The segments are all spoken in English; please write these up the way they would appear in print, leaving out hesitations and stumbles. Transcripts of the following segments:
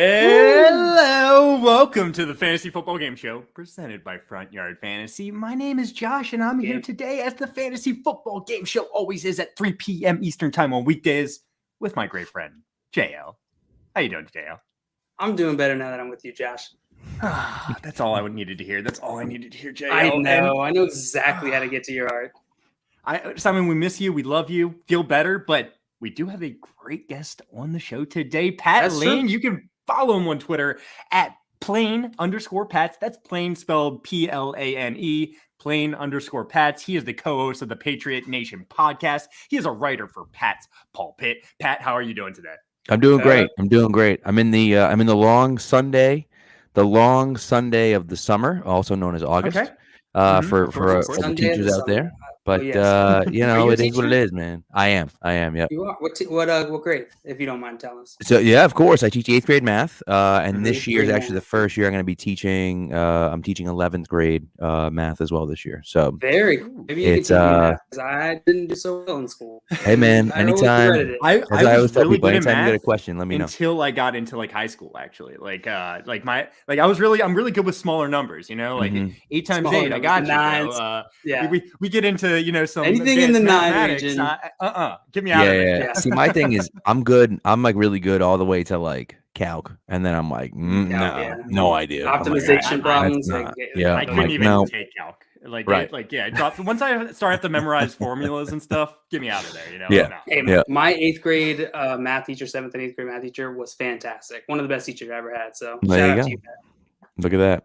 Hello, welcome to the Fantasy Football Game Show presented by Front Yard Fantasy. My name is Josh, and I'm here today as the Fantasy Football Game Show always is at 3 p.m. Eastern Time on weekdays with my great friend, JL. How you doing, JL? I'm doing better now that I'm with you, Josh. That's all I needed to hear. That's all I needed to hear, JL. I know exactly how to get to your heart. Simon, we miss you. We love you. Feel better, but we do have a great guest on the show today, Pat Lane. You can follow him on Twitter at plain_Pats. That's plain spelled Plane, plain_Pats. He is the co-host of the Patriot Nation Podcast. He is a writer for Pat's Pulpit. Pat, how are you doing today? I'm doing great. I'm in the long Sunday of the summer, also known as August. Okay. For the teachers out there. But it is what it is, man. I am. Yep. You are. What grade, if you don't mind telling us? So yeah, of course, I teach 8th grade math, and this year is actually the first year I'm going to be teaching. I'm teaching 11th grade math as well this year. So very cool. Maybe you can teach me math, because I didn't do so well in school. Hey man, anytime. I always tell people, anytime you get a question, let me know. Until I got into like high school, actually, I'm really good with smaller numbers. 8 times smaller 8, I got you. Nines. We get into some anything in the 9 region. Get me out of it. Yeah. See, my thing is, I'm good. I'm like really good all the way to like calc, and then I'm like, no idea. Optimization problems. I couldn't even take calc. Once I start to memorize formulas and stuff, get me out of there. My 8th grade math teacher, 7th and 8th grade math teacher was fantastic. One of the best teachers I ever had. So shout out to you, Pat. Look at that.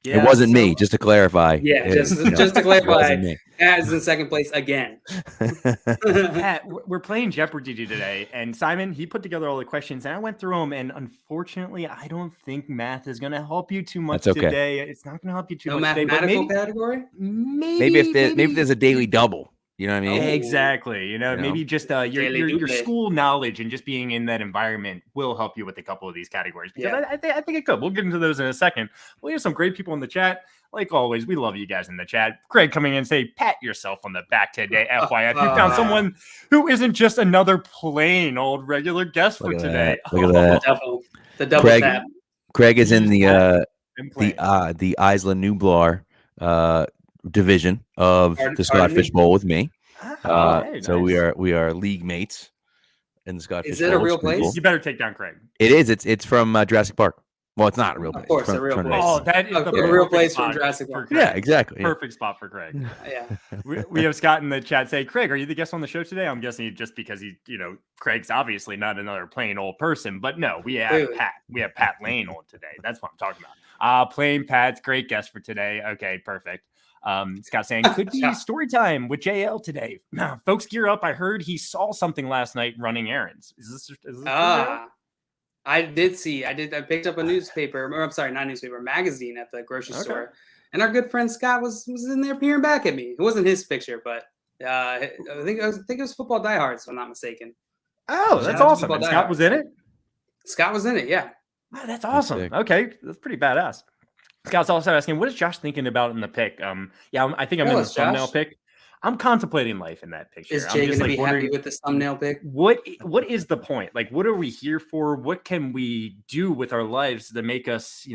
Yeah, it wasn't me, just to clarify. Yeah, just to clarify, Pat is in second place again. Pat, we're playing Jeopardy today, and Simon, he put together all the questions, and I went through them, and unfortunately, I don't think math is going to help you too much today. It's not going to help you too much today. No mathematical category? Maybe if there's a daily double. You know what I mean? Exactly. Maybe just your school knowledge and just being in that environment will help you with a couple of these categories. Because I think it could. We'll get into those in a second. We have some great people in the chat. Like always, we love you guys in the chat. Craig coming in and say, pat yourself on the back today, FYI. If you found someone who isn't just another plain old regular guest for today. Look at that. The double tap. Craig is in the Isla Nublar division of the Scott Fishbowl with me. Nice. So we are league mates in the Scott Fishbowl. Is it a real place? You better take down Craig. It is. It's from Jurassic Park. Well, it's not a real place. Of course, a real place. Oh, that is the real place from Jurassic Park. Yeah, exactly. Perfect spot for Craig. Yeah. We have Scott in the chat say, Craig, are you the guest on the show today? I'm guessing just because Craig's obviously not another plain old person, but no, we have Pat. We have Pat Lane on today. That's what I'm talking about. Plain Pat's great guest for today. Okay, perfect. Scott saying could be story time with JL today. Folks, gear up. I heard he saw something last night running errands. Is this true? I did see. I picked up a magazine at the grocery store, and our good friend Scott was in there peering back at me. It wasn't his picture, but I think it was Football Diehards, if I'm not mistaken. Oh, that's awesome. And Scott was in it. Scott was in it. Yeah. Wow, that's awesome. Okay, that's pretty badass. Scott's also asking, what is Josh thinking about in the pick? I think I'm in the thumbnail pick. I'm contemplating life in that picture. Is Jay going to be happy with the thumbnail pick? What is the point? Like, what are we here for? What can we do with our lives to make us,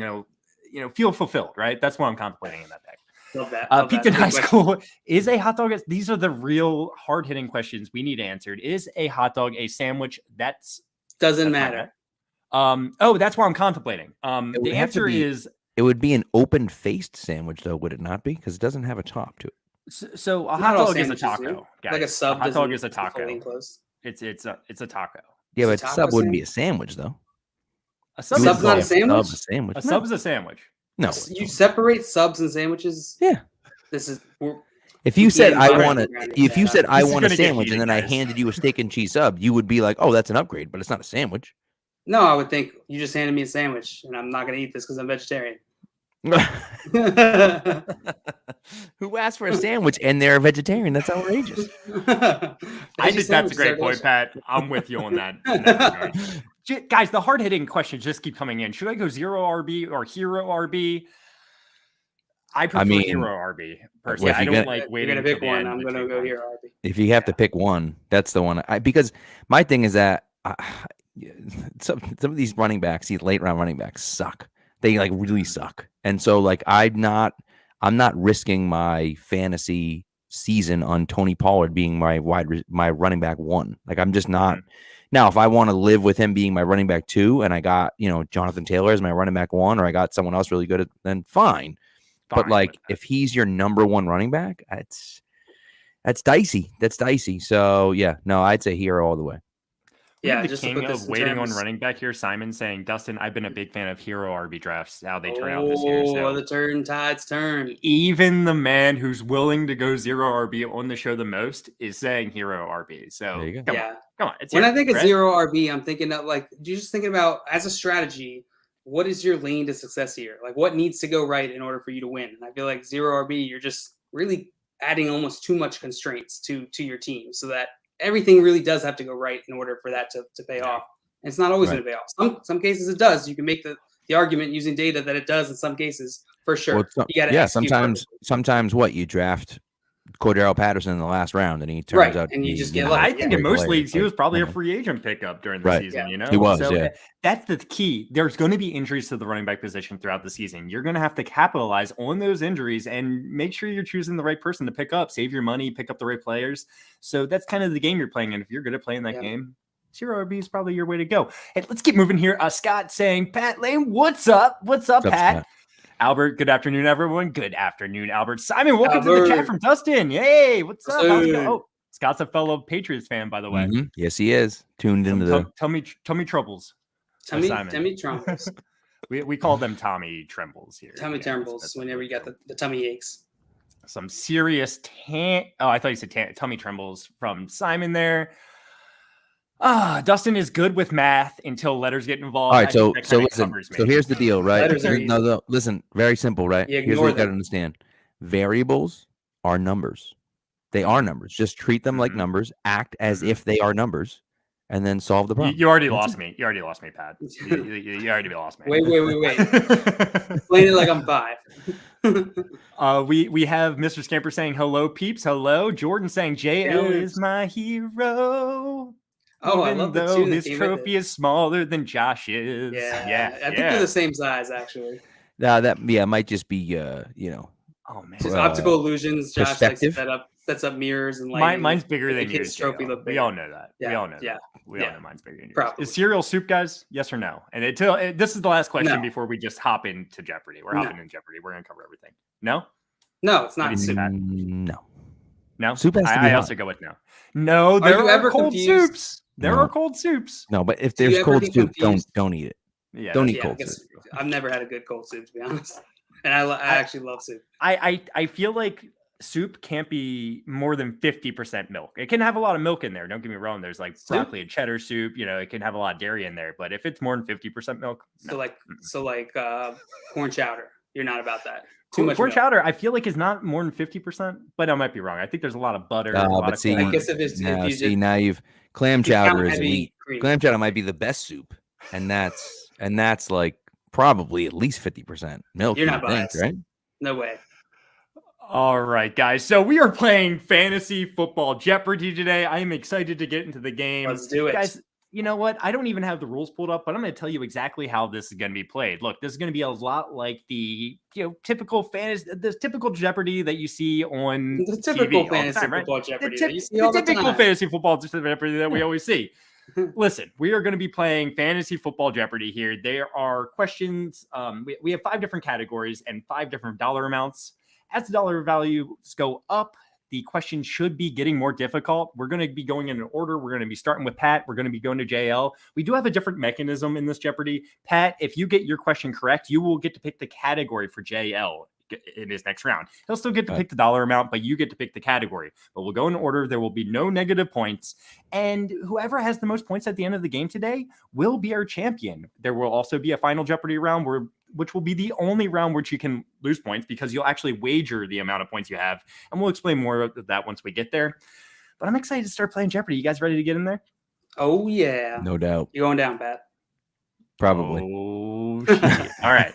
feel fulfilled? Right. That's what I'm contemplating in that pick. Love that. Peaked in high school. Is a hot dog? These are the real hard hitting questions we need answered. Is a hot dog a sandwich? Doesn't matter. That's what I'm contemplating. The answer is. It would be an open-faced sandwich, though, would it not be? Because it doesn't have a top to it. So a hot dog is a taco. Guys. Like a sub. A hot dog is a taco. It's a taco. Yeah, but a sub wouldn't be a sandwich, though. A sub's not a sandwich? A sub is a sandwich. No. You separate subs and sandwiches? Yeah. If you said I want a sandwich and then I handed you a steak and cheese sub, you would be like, oh, that's an upgrade, but it's not a sandwich. No, I would think you just handed me a sandwich and I'm not going to eat this because I'm vegetarian. Who asked for a sandwich and they're a vegetarian? That's outrageous. I think that's a great point, Pat. I'm with you on that. Guys, the hard-hitting questions just keep coming in. Should I go zero RB or hero RB? I prefer hero RB personally. I don't like waiting. You're gonna pick one. I'm gonna go hero RB. If you have to pick one, that's the one. Because my thing is that some of these running backs, these late round running backs suck. They like really suck. And so like I'm not risking my fantasy season on Tony Pollard being my running back 1. Like I'm just not. Now, if I want to live with him being my running back 2 and I got, Jonathan Taylor as my running back 1, or I got someone else really good, then fine. But like if he's your number 1 running back, that's dicey. That's dicey. So yeah, no, I'd say Hero all the way. Yeah, the king of waiting on running back here, Simon saying, Dustin, I've been a big fan of Hero RB drafts, how they turn out this year. So the tides turn. Even the man who's willing to go 0 RB on the show the most is saying Hero RB. So come on. When I think of 0 RB, I'm thinking of you're just thinking about as a strategy, what is your lane to success here? Like what needs to go right in order for you to win? And I feel like 0 RB, you're just really adding almost too much constraints to your team so that everything really does have to go right in order for that to pay off. And it's not always going to pay off. Some cases it does. You can make the argument using data that it does in some cases for sure. Well, sometimes what you draft Cordero Patterson in the last round and he turns out and you just get I think in most leagues he was probably a free agent pickup during the season, He was, that's the key. There's going to be injuries to the running back position throughout the season. You're going to have to capitalize on those injuries and make sure you're choosing the right person to pick up, save your money, pick up the right players. So that's kind of the game you're playing. And if you're good at playing that game, 0 RB is probably your way to go. Hey, let's keep moving here. Scott saying, Pat Lane, what's up? What's up, Pat? Albert, good afternoon, everyone. Good afternoon, Albert. Simon, welcome to the chat from Dustin. Yay, what's up? How's it going? Oh, Scott's a fellow Patriots fan, by the way. Mm-hmm. Yes, he is. Tuned into the tummy troubles. Tummy trembles. we call them Tommy trembles here. Tummy trembles whenever you got the tummy aches. Some serious I thought you said tummy trembles from Simon there. Dustin is good with math until letters get involved. All right, so listen. So here's the deal, right? No, listen. Very simple, right? Here's what you got to understand: variables are numbers. They are numbers. Just treat them like numbers. Act as if they are numbers, and then solve the problem. You already lost me. You already lost me, Pat. You already lost me. Wait. Explain it like I'm 5. We have Mr. Scamper saying hello, peeps. Hello, Jordan saying JL is my hero. Oh, even I love though his trophy is smaller than Josh's. Yeah. I think they're the same size, actually. That might just be Oh man, just optical illusions. Josh perspective. sets up mirrors and lighting. Mine's bigger than yours. Trophy look bigger. We all know that. Yeah. We all know that. We all know mine's bigger than yours. Probably. Is cereal soup, guys? Yes or no? And this is the last question before we just hop into Jeopardy. We're hopping in Jeopardy. We're gonna cover everything. No, it's not soup. No. Soup has to be I also go with no. No, there are cold soups. There are cold soups. No, but if there's cold soup, don't eat it. Yeah, don't eat cold soup. I've never had a good cold soup, to be honest. And I actually love soup. I feel like soup can't be more than 50% milk. It can have a lot of milk in there. Don't get me wrong. There's like broccoli and cheddar soup. It can have a lot of dairy in there. But if it's more than 50% milk, no. So like corn chowder, you're not about that. Too much corn chowder, I feel like is not more than 50%, but I might be wrong. I think there's a lot of butter. I guess now you've clam chowder is meat. Clam chowder might be the best soup, and that's like probably at least 50% milk. You're not biased, right? No way. All right, guys. So we are playing Fantasy Football Jeopardy today. I am excited to get into the game. Let's do it, guys. You know what? I don't even have the rules pulled up, but I'm going to tell you exactly how this is going to be played. Look, this is going to be a lot like the typical Jeopardy that you see on the typical TV fantasy time, right? football Jeopardy. The typical fantasy football Jeopardy that we always see. Listen, we are going to be playing Fantasy Football Jeopardy here. There are questions. We have 5 different categories and 5 different dollar amounts. As the dollar values go up, the question should be getting more difficult. We're going to be going in an order. We're going to be starting with Pat. We're going to be going to JL. We do have a different mechanism in this Jeopardy. Pat, if you get your question correct, you will get to pick the category for JL in his next round. He'll still get to pick the dollar amount, but you get to pick the category. But we'll go in order. There will be no negative points. And whoever has the most points at the end of the game today will be our champion. There will also be a final Jeopardy round which will be the only round which you can lose points because you'll actually wager the amount of points you have. And we'll explain more of that once we get there. But I'm excited to start playing Jeopardy. You guys ready to get in there? Oh, yeah. No doubt. You're going down, Pat. Probably. Oh, shit. All right.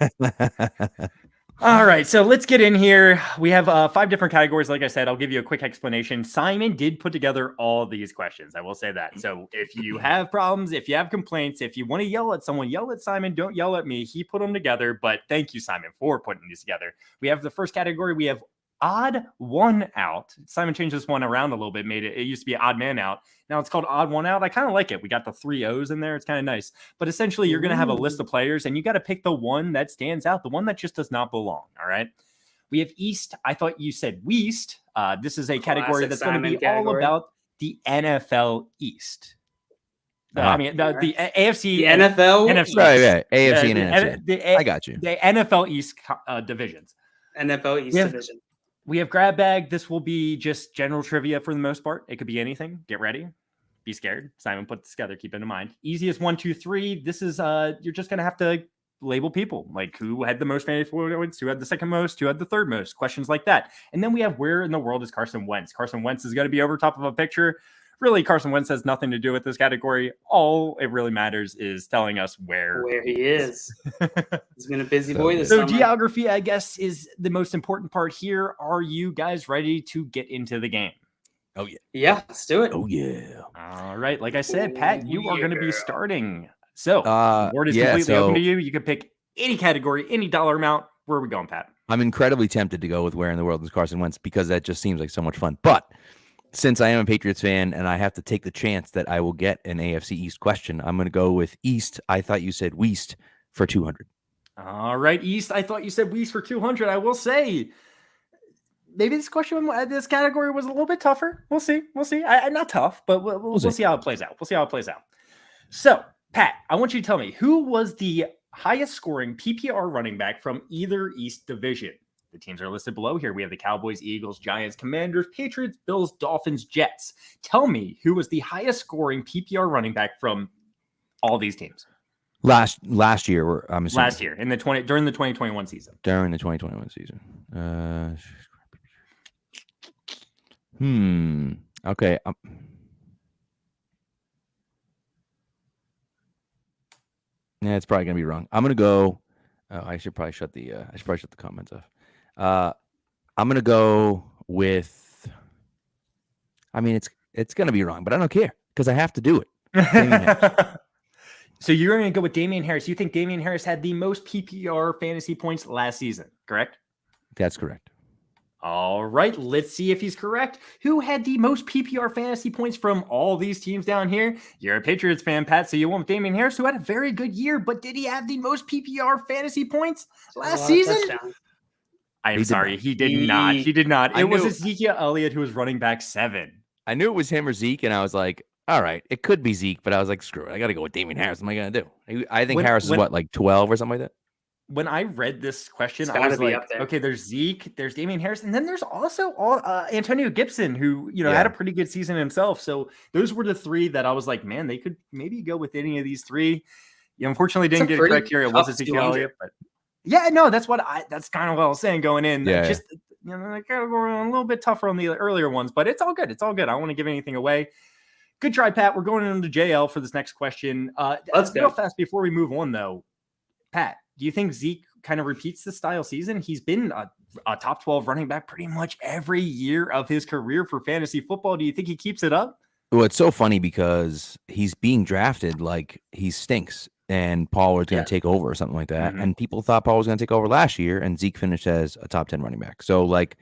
All right, so let's get in here. We have 5 different categories. Like I said, I'll give you a quick explanation. Simon did put together all these questions. I will say that. So if you have problems, if you have complaints, if you want to yell at someone, yell at Simon. Don't yell at me. He put them together. But thank you, Simon, for putting these together. We have the first category. We have odd one out. Simon changed this one around a little bit. It used to be odd man out. Now it's called odd one out. I kind of like it. We got the 3 O's in there. It's kind of nice. But essentially, you're going to have a list of players, and you got to pick the one that stands out, the one that just does not belong. All right. We have East. I thought you said West. This is a category that's going to be all about the NFL East. I mean, the AFC, the NFL, NFC, right. AFC and NFC. I got you. The NFL East divisions. NFL East division. We have grab bag. This will be just general trivia for the most part. It could be anything. Get ready. Be scared. Simon put this together. Keep it in mind. Easiest 1, 2, 3. This is you're just gonna have to label people, like who had the most fantasy points, who had the second most, who had the third most, questions like that. And then we have where in the world is Carson Wentz? Carson Wentz is going to be over top of a picture. Really, Carson Wentz has nothing to do with this category. All it really matters is telling us where he is. He's been a busy boy this summer. So geography, I guess, is the most important part here. Are you guys ready to get into the game? Oh, yeah. Yeah, let's do it. Oh, yeah. All right. Like I said, Pat, you are going to be starting. So the board is completely open to you. You can pick any category, any dollar amount. Where are we going, Pat? I'm incredibly tempted to go with where in the world is Carson Wentz because that just seems like so much fun. But since I am a Patriots fan and I have to take the chance that I will get an AFC East question, I'm going to go with East. I thought you said West for 200. All right, East. I thought you said West for 200. I will say maybe this question, this category was a little bit tougher. We'll see. Not tough, but we'll see how it plays out. So, Pat, I want you to tell me who was the highest scoring PPR running back from either East division. The teams are listed below here. We have the Cowboys, Eagles, Giants, Commanders, Patriots, Bills, Dolphins, Jets. Tell me who was the highest scoring PPR running back from all these teams. Last year, I'm assuming. Last year during the 2021 season. During the 2021 season. Okay. Yeah, it's probably gonna be wrong. I'm gonna go. I should probably shut the comments off. I'm gonna go with. I mean, it's gonna be wrong, but I don't care because I have to do it. So you're gonna go with Damian Harris. You think Damian Harris had the most PPR fantasy points last season, correct? That's correct. All right, let's see if he's correct. Who had the most PPR fantasy points from all these teams down here? You're a Patriots fan, Pat, so you went with Damian Harris, who had a very good year, but did he have the most PPR fantasy points last season? I'm sorry, he did not. He did not. It was Ezekiel Elliott who was running back 7. I knew it was him or Zeke, and I was like, all right, it could be Zeke, but I was like, screw it. I got to go with Damian Harris. What am I going to do? I think Harris is like 12 or something like that? When I read this question, I was like, okay, there's Zeke, there's Damian Harris, and then there's also Antonio Gibson, who had a pretty good season himself. So those were the 3 that I was like, man, they could maybe go with any of these 3. You unfortunately didn't get it correct here. It was Ezekiel Elliott, but yeah, no, that's kind of what I was saying going in. Yeah, just I gotta go a little bit tougher on the earlier ones, but it's all good. It's all good. I don't want to give anything away. Good try, Pat. We're going into JL for this next question. Let's go fast before we move on, though. Pat, do you think Zeke kind of repeats this style season? He's been a top 12 running back pretty much every year of his career for fantasy football. Do you think he keeps it up? Well, it's so funny because he's being drafted like he stinks and Pollard's going to take over or something like that. Mm-hmm. And people thought Pollard was going to take over last year and Zeke finished as a top 10 running back. So like,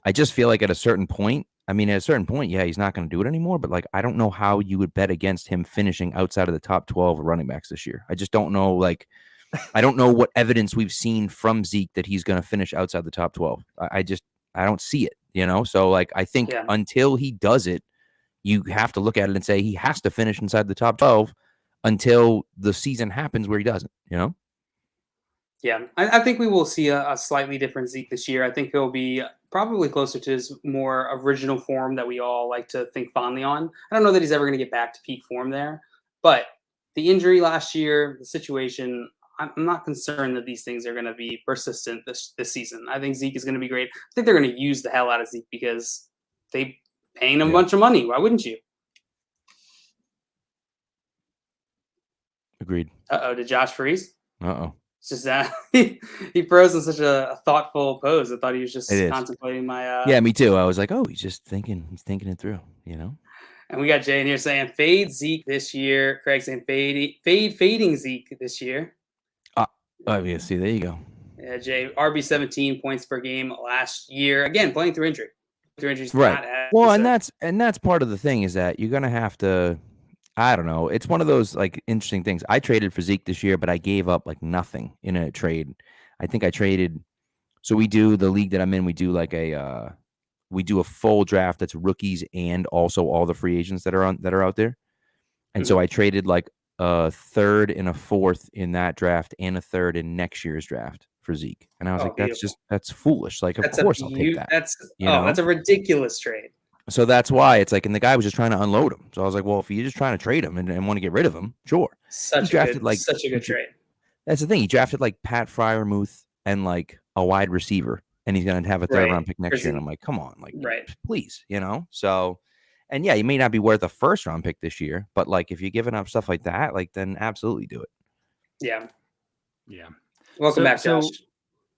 I just feel like at a certain point, yeah, he's not going to do it anymore. But like, I don't know how you would bet against him finishing outside of the top 12 running backs this year. I just don't know. Like, I don't know what evidence we've seen from Zeke that he's going to finish outside the top 12. I don't see it, So like, I think until he does it, you have to look at it and say he has to finish inside the top 12 until the season happens where he doesn't, Yeah, I think we will see a slightly different Zeke this year. I think he'll be probably closer to his more original form that we all like to think fondly on. I don't know that he's ever going to get back to peak form there, but the injury last year, the situation, I'm not concerned that these things are going to be persistent this season. I think Zeke is going to be great. I think they're going to use the hell out of Zeke because they paying him a bunch of money. Why wouldn't you? Agreed. Did Josh freeze? It's just that he froze in such a thoughtful pose. I thought he was just It is. contemplating my. Yeah, me too. I was like, oh, he's just thinking. He's thinking it through. You know. And we got Jay in here saying fade Zeke this year. Craig saying fading Zeke this year. Oh, yeah. See, there you go. Yeah, Jay, RB 17 points per game last year. Again, playing through injury. Through injuries, Right. Well, and that's part of the thing is that you're gonna have to. I don't know. It's one of those like interesting things. I traded for Zeke this year, but I gave up like nothing in a trade. I think I traded. So we do the league that I'm in. We do like a full draft that's rookies and also all the free agents that are out there. And so I traded like a third and a fourth in that draft and a third in next year's draft for Zeke. And I was like, that's foolish. Like, of course I'll take that. That's a ridiculous trade. So that's why it's like, and the guy was just trying to unload him. So I was like, well, if you're just trying to trade him and want to get rid of him, sure. Such a good trade. That's the thing. He drafted like Pat Fryermuth and like a wide receiver, and he's going to have a third round pick next year. And I'm like, come on, like, please, you know? So, and yeah, you may not be worth a first round pick this year, but like if you're giving up stuff like that, like then absolutely do it. Yeah. Yeah. Welcome back, Josh.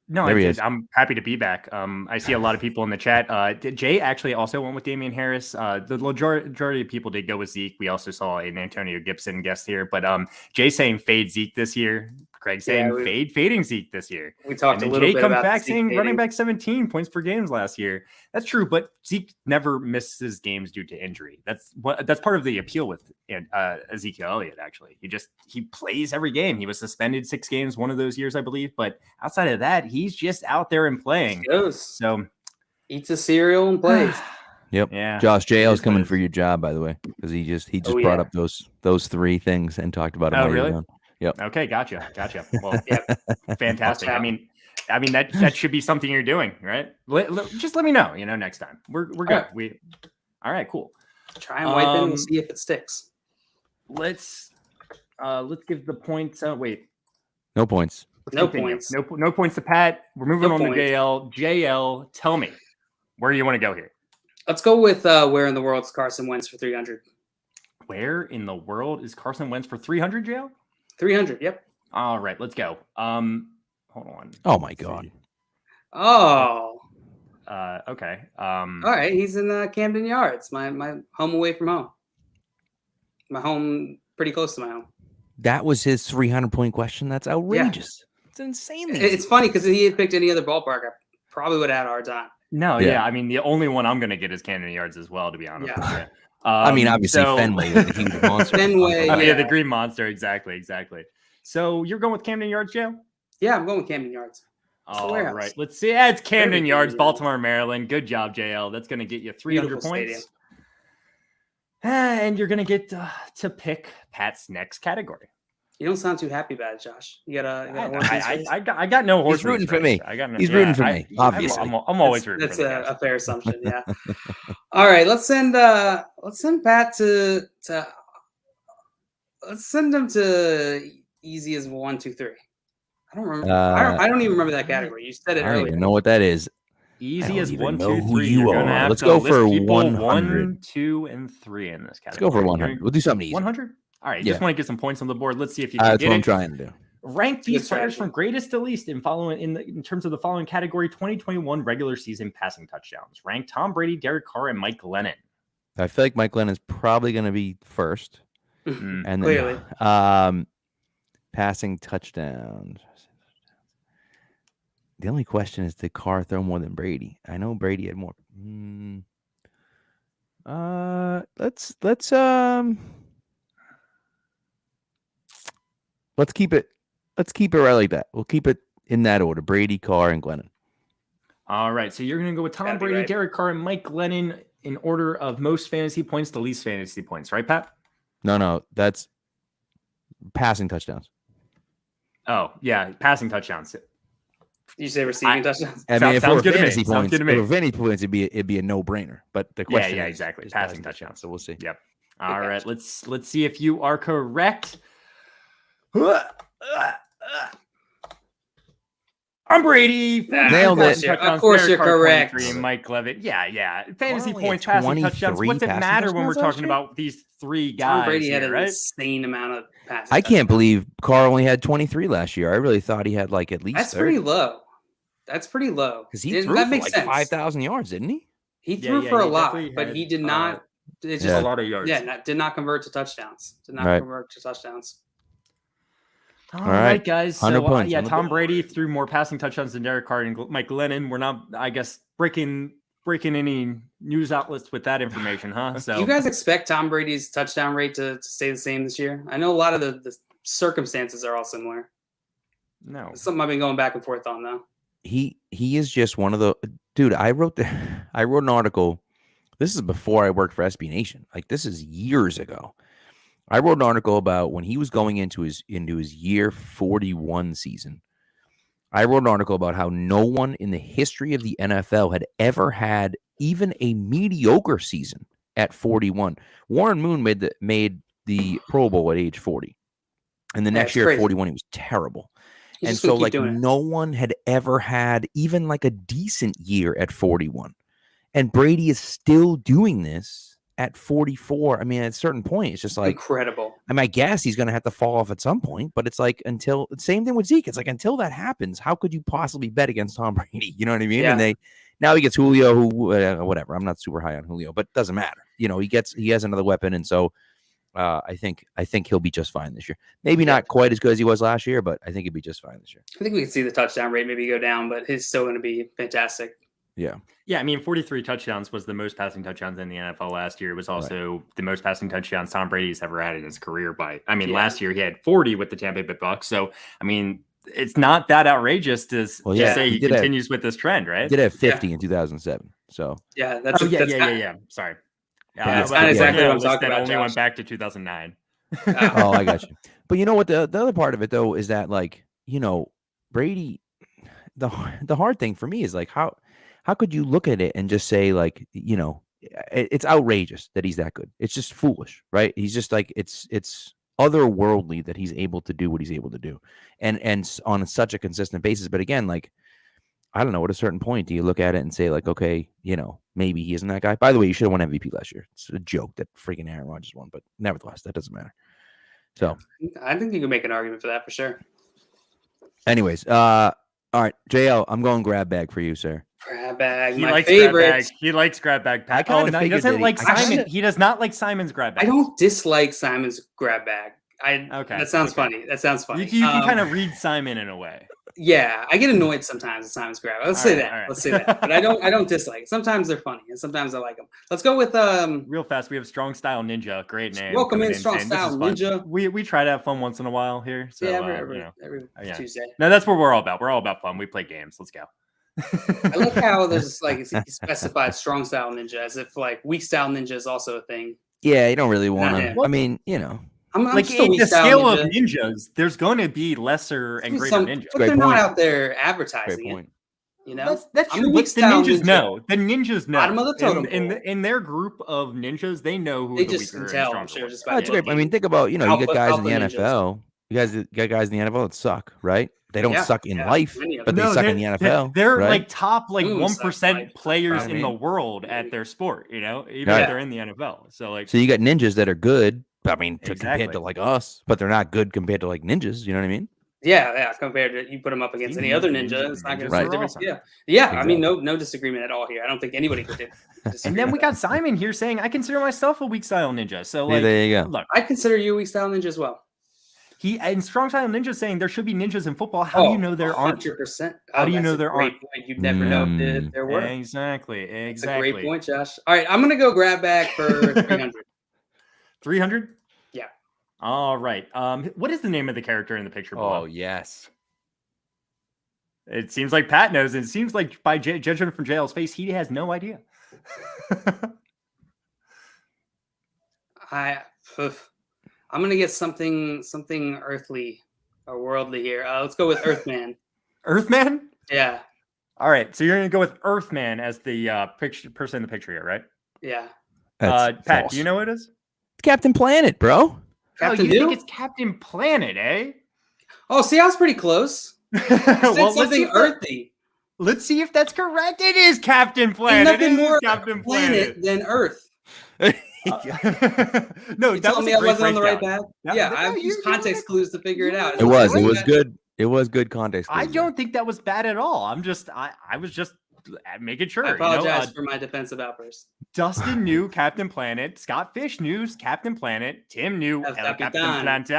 No, I'm happy to be back. I see a lot of people in the chat. Jay actually also went with Damian Harris. The majority of people did go with Zeke. We also saw an Antonio Gibson guest here, but Jay saying fade Zeke this year. Craig saying fading Zeke this year. We talked a little bit about back saying running back 17 points per games last year. That's true, but Zeke never misses games due to injury. That's part of the appeal with Ezekiel Elliott. Actually, he plays every game. He was suspended 6 games one of those years, I believe. But outside of that, he's just out there and playing. So eats a cereal and plays. Yep. Yeah. Josh, JL's coming for your job, by the way, because he just brought up those 3 things and talked about them. Oh, really? Yep. Okay, gotcha. Well, fantastic. I mean that should be something you're doing, right? Just let me know. Next time we're good. All right, cool. Try and wipe in. We'll see if it sticks. Let's give the points. Wait, no points. No points. No points to Pat. We're moving on to JL. JL, tell me where do you want to go here? Let's go with where in the world is Carson Wentz for 300? Where in the world is Carson Wentz for 300, JL? 300, yep. All right, let's go. Hold on. Oh my God. Oh. Okay. All right, he's in Camden Yards, my home away from home. My home pretty close to my home. That was his 300-point question. That's outrageous. Yeah. It's insane. It's funny because if he had picked any other ballpark, I probably would have had a hard time. No, yeah. I mean, the only one I'm going to get is Camden Yards as well, to be honest with you. I mean, obviously Fenway with the huge monster. Fenway, the green monster, exactly. So you're going with Camden Yards, Joe? Yeah, I'm going with Camden Yards. All right, let's see. It's Camden Yards, Baltimore, Maryland. Good job, JL. That's going to get you 300 points. And you're going to get to pick Pat's next category. You don't sound too happy about it, Josh. You got I got no horse. He's rooting for me. He's rooting for me. Obviously, I'm always rooting. That's a fair assumption. Yeah. All right, let's send Pat to let's send him to easy as 1, 2, 3. I don't remember. I don't even remember that category. You said it earlier. I don't even know what that is. Easy as 1, 2, 3. Who you are? Let's go for 100. 1, 2, and 3 in this category. Let's go for 100. We'll do something easy. 100. All right. Just want to get some points on the board. Let's see if you can that's get what it. I'm trying to do. Rank these players from greatest to least in terms of the following category: 2021 regular season passing touchdowns. Rank Tom Brady, Derek Carr, and Mike Glennon. I feel like Mike Glennon's probably going to be first. And then, clearly. Passing touchdowns. The only question is, did Carr throw more than Brady? I know Brady had more. Let's keep it right like that. We'll keep it in that order: Brady, Carr, and Glennon. All right. So you're going to go with Tom Brady, right. Derek Carr, and Mike Glennon in order of most fantasy points to least fantasy points, right, Pat? No, that's passing touchdowns. Oh, yeah, passing touchdowns. You say receiving touchdowns? I mean, if it were fantasy points, it'd be a no-brainer. But the question is exactly. Passing touchdowns. So we'll see. Yep. All right. Let's see if you are correct. I'm Brady. Nailed it. Of course you're correct. Mike Levitt. Yeah. Fantasy Carl points, had passing touchdowns. 23 What's it passing matter when we're touchdowns last talking year? about these three guys? Tom Brady had here, an right? insane amount of passes. I can't believe Carl only had 23 last year. I really thought he had like at least That's 30. pretty low. That's pretty low. Because he threw that for makes like sense. 5,000 yards, didn't he? He threw for a he lot, definitely but had, he did not. It's a just lot of yards. did not convert to touchdowns. Right. Convert to touchdowns. All right. right, guys. 100 So, points yeah, on the Tom board. Brady threw more passing touchdowns than Derek Carr and Mike Lennon. We're not, I guess, breaking any news outlets with that information, huh? So Do you guys expect Tom Brady's touchdown rate to stay the same this year? I know a lot of the circumstances are all similar. no. It's something I've been going back and forth on, though. He is just one of the dude. I wrote an article. This is before I worked for SBNation. Like this is years ago. I wrote an article about when he was going into his year 41 season. I wrote an article about how no one in the history of the NFL had ever had even a mediocre season at 41. Warren Moon made the Pro Bowl at age 40. And the next year at 41, he was terrible. And so like no one had ever had even like a decent year at 41. And Brady is still doing this at 44. I mean, at a certain point, it's just like incredible. I mean, I guess he's going to have to fall off at some point, but it's like same thing with Zeke. It's like until that happens, how could you possibly bet against Tom Brady? You know what I mean? Yeah. And now he gets Julio, who whatever. I'm not super high on Julio, but it doesn't matter. You know, he has another weapon, and so I think he'll be just fine this year. Maybe not quite as good as he was last year, but I think he'll be just fine this year. I think we can see the touchdown rate maybe go down, but he's still going to be fantastic. Yeah. Yeah, I mean, 43 touchdowns was the most passing touchdowns in the NFL last year. It was also the most passing touchdowns Tom Brady's ever had in his career last year he had 40 with the Tampa Bay Bucks. So, I mean, it's not that outrageous to say he continues with this trend, right? He did have 50 in 2007. So, yeah, that's yeah. Sorry. That's not exactly what I'm talking about. Only went back to 2009. Oh, I got you. But you know what? The other part of it, though, is that, like, you know, Brady, the hard thing for me is, like, how could you look at it and just say, like, you know, it's outrageous that he's that good. It's just foolish, right? He's just like, it's otherworldly that he's able to do what he's able to do. And on such a consistent basis. But again, like, I don't know, at a certain point, do you look at it and say, like, okay, you know, maybe he isn't that guy. By the way, you should have won MVP last year. It's a joke that freaking Aaron Rodgers won, but nevertheless, that doesn't matter. So I think you can make an argument for that for sure. Anyways, all right, JL, I'm going grab bag for you, sir. Grab bag, He my likes favorite. grab bag. He likes grab bag. I kinda he figured doesn't that like I Simon. He does not like Simon's grab bag. I don't dislike Simon's grab bag. Okay. That sounds funny. That sounds funny. You can kind of read Simon in a way. Yeah, I get annoyed sometimes at Simon's grab. Let's say that. Right. Let's say that. But I don't dislike it. Sometimes they're funny, and sometimes I like them. Let's go with real fast. We have Strong Style Ninja. Great name. Welcome in, Strong Style Ninja. We try to have fun once in a while here. So, every Tuesday. No, that's what we're all about. We're all about fun. We play games. Let's go. I like how there's like specified Strong Style Ninja as if like Weak Style Ninja is also a thing. Yeah, you don't really want to. I mean, you know. I'm like in the scale of ninjas, there's going to be lesser and greater ninjas. But they're not out there advertising it. You know, that's true. The ninjas know. The ninjas know. Bottom of the totem in their group of ninjas, they know who they the just weaker can tell. and stronger. That's great. I mean, think about you got guys in the NFL. You got guys in the NFL that suck, right? They don't suck in life, but they suck in the NFL. They're right? like top 1% players in the world at their sport. You know, even if they're in the NFL. So you got ninjas that are good. I mean, compared to like us, but they're not good compared to like ninjas. You know what I mean? Yeah. Compared to you put them up against any other ninja, it's not going to be different. Yeah. Exactly. I mean, no disagreement at all here. I don't think anybody could disagree. And then we got Simon here saying, "I consider myself a weak style ninja." So like, there you go. Look, I consider you a weak style ninja as well. He and Strong Style Ninja saying there should be ninjas in football. How do you know there aren't? 100%. How do you know there aren't? You'd never know if there were. Exactly. That's a great point, Josh. All right, I'm gonna go grab bag for 300. 300? Yeah. All right. What is the name of the character in the picture below? Oh, yes. It seems like Pat knows. And it seems like by judging from JL's face, he has no idea. I'm gonna get something earthly or worldly here. Let's go with Earthman. Earthman? Yeah. All right. So you're gonna go with Earthman as the person in the picture here, right? Yeah. Pat, false. do you know what it is? Captain Planet, bro. Captain you think it's Captain Planet, eh? Oh, see, I was pretty close. said something earthy. Let's see if that's correct. It is Captain Planet. Nothing more Captain planet than Earth. No, You that told was me a I great wasn't on the right breakdown. path. I've used context clues to figure it out. It was good. It was good context. I don't think that was bad at all. I was just making sure. I apologize for my defensive outburst. Dustin knew Captain Planet. Scott Fish knew Captain Planet. Tim knew Captain Planet.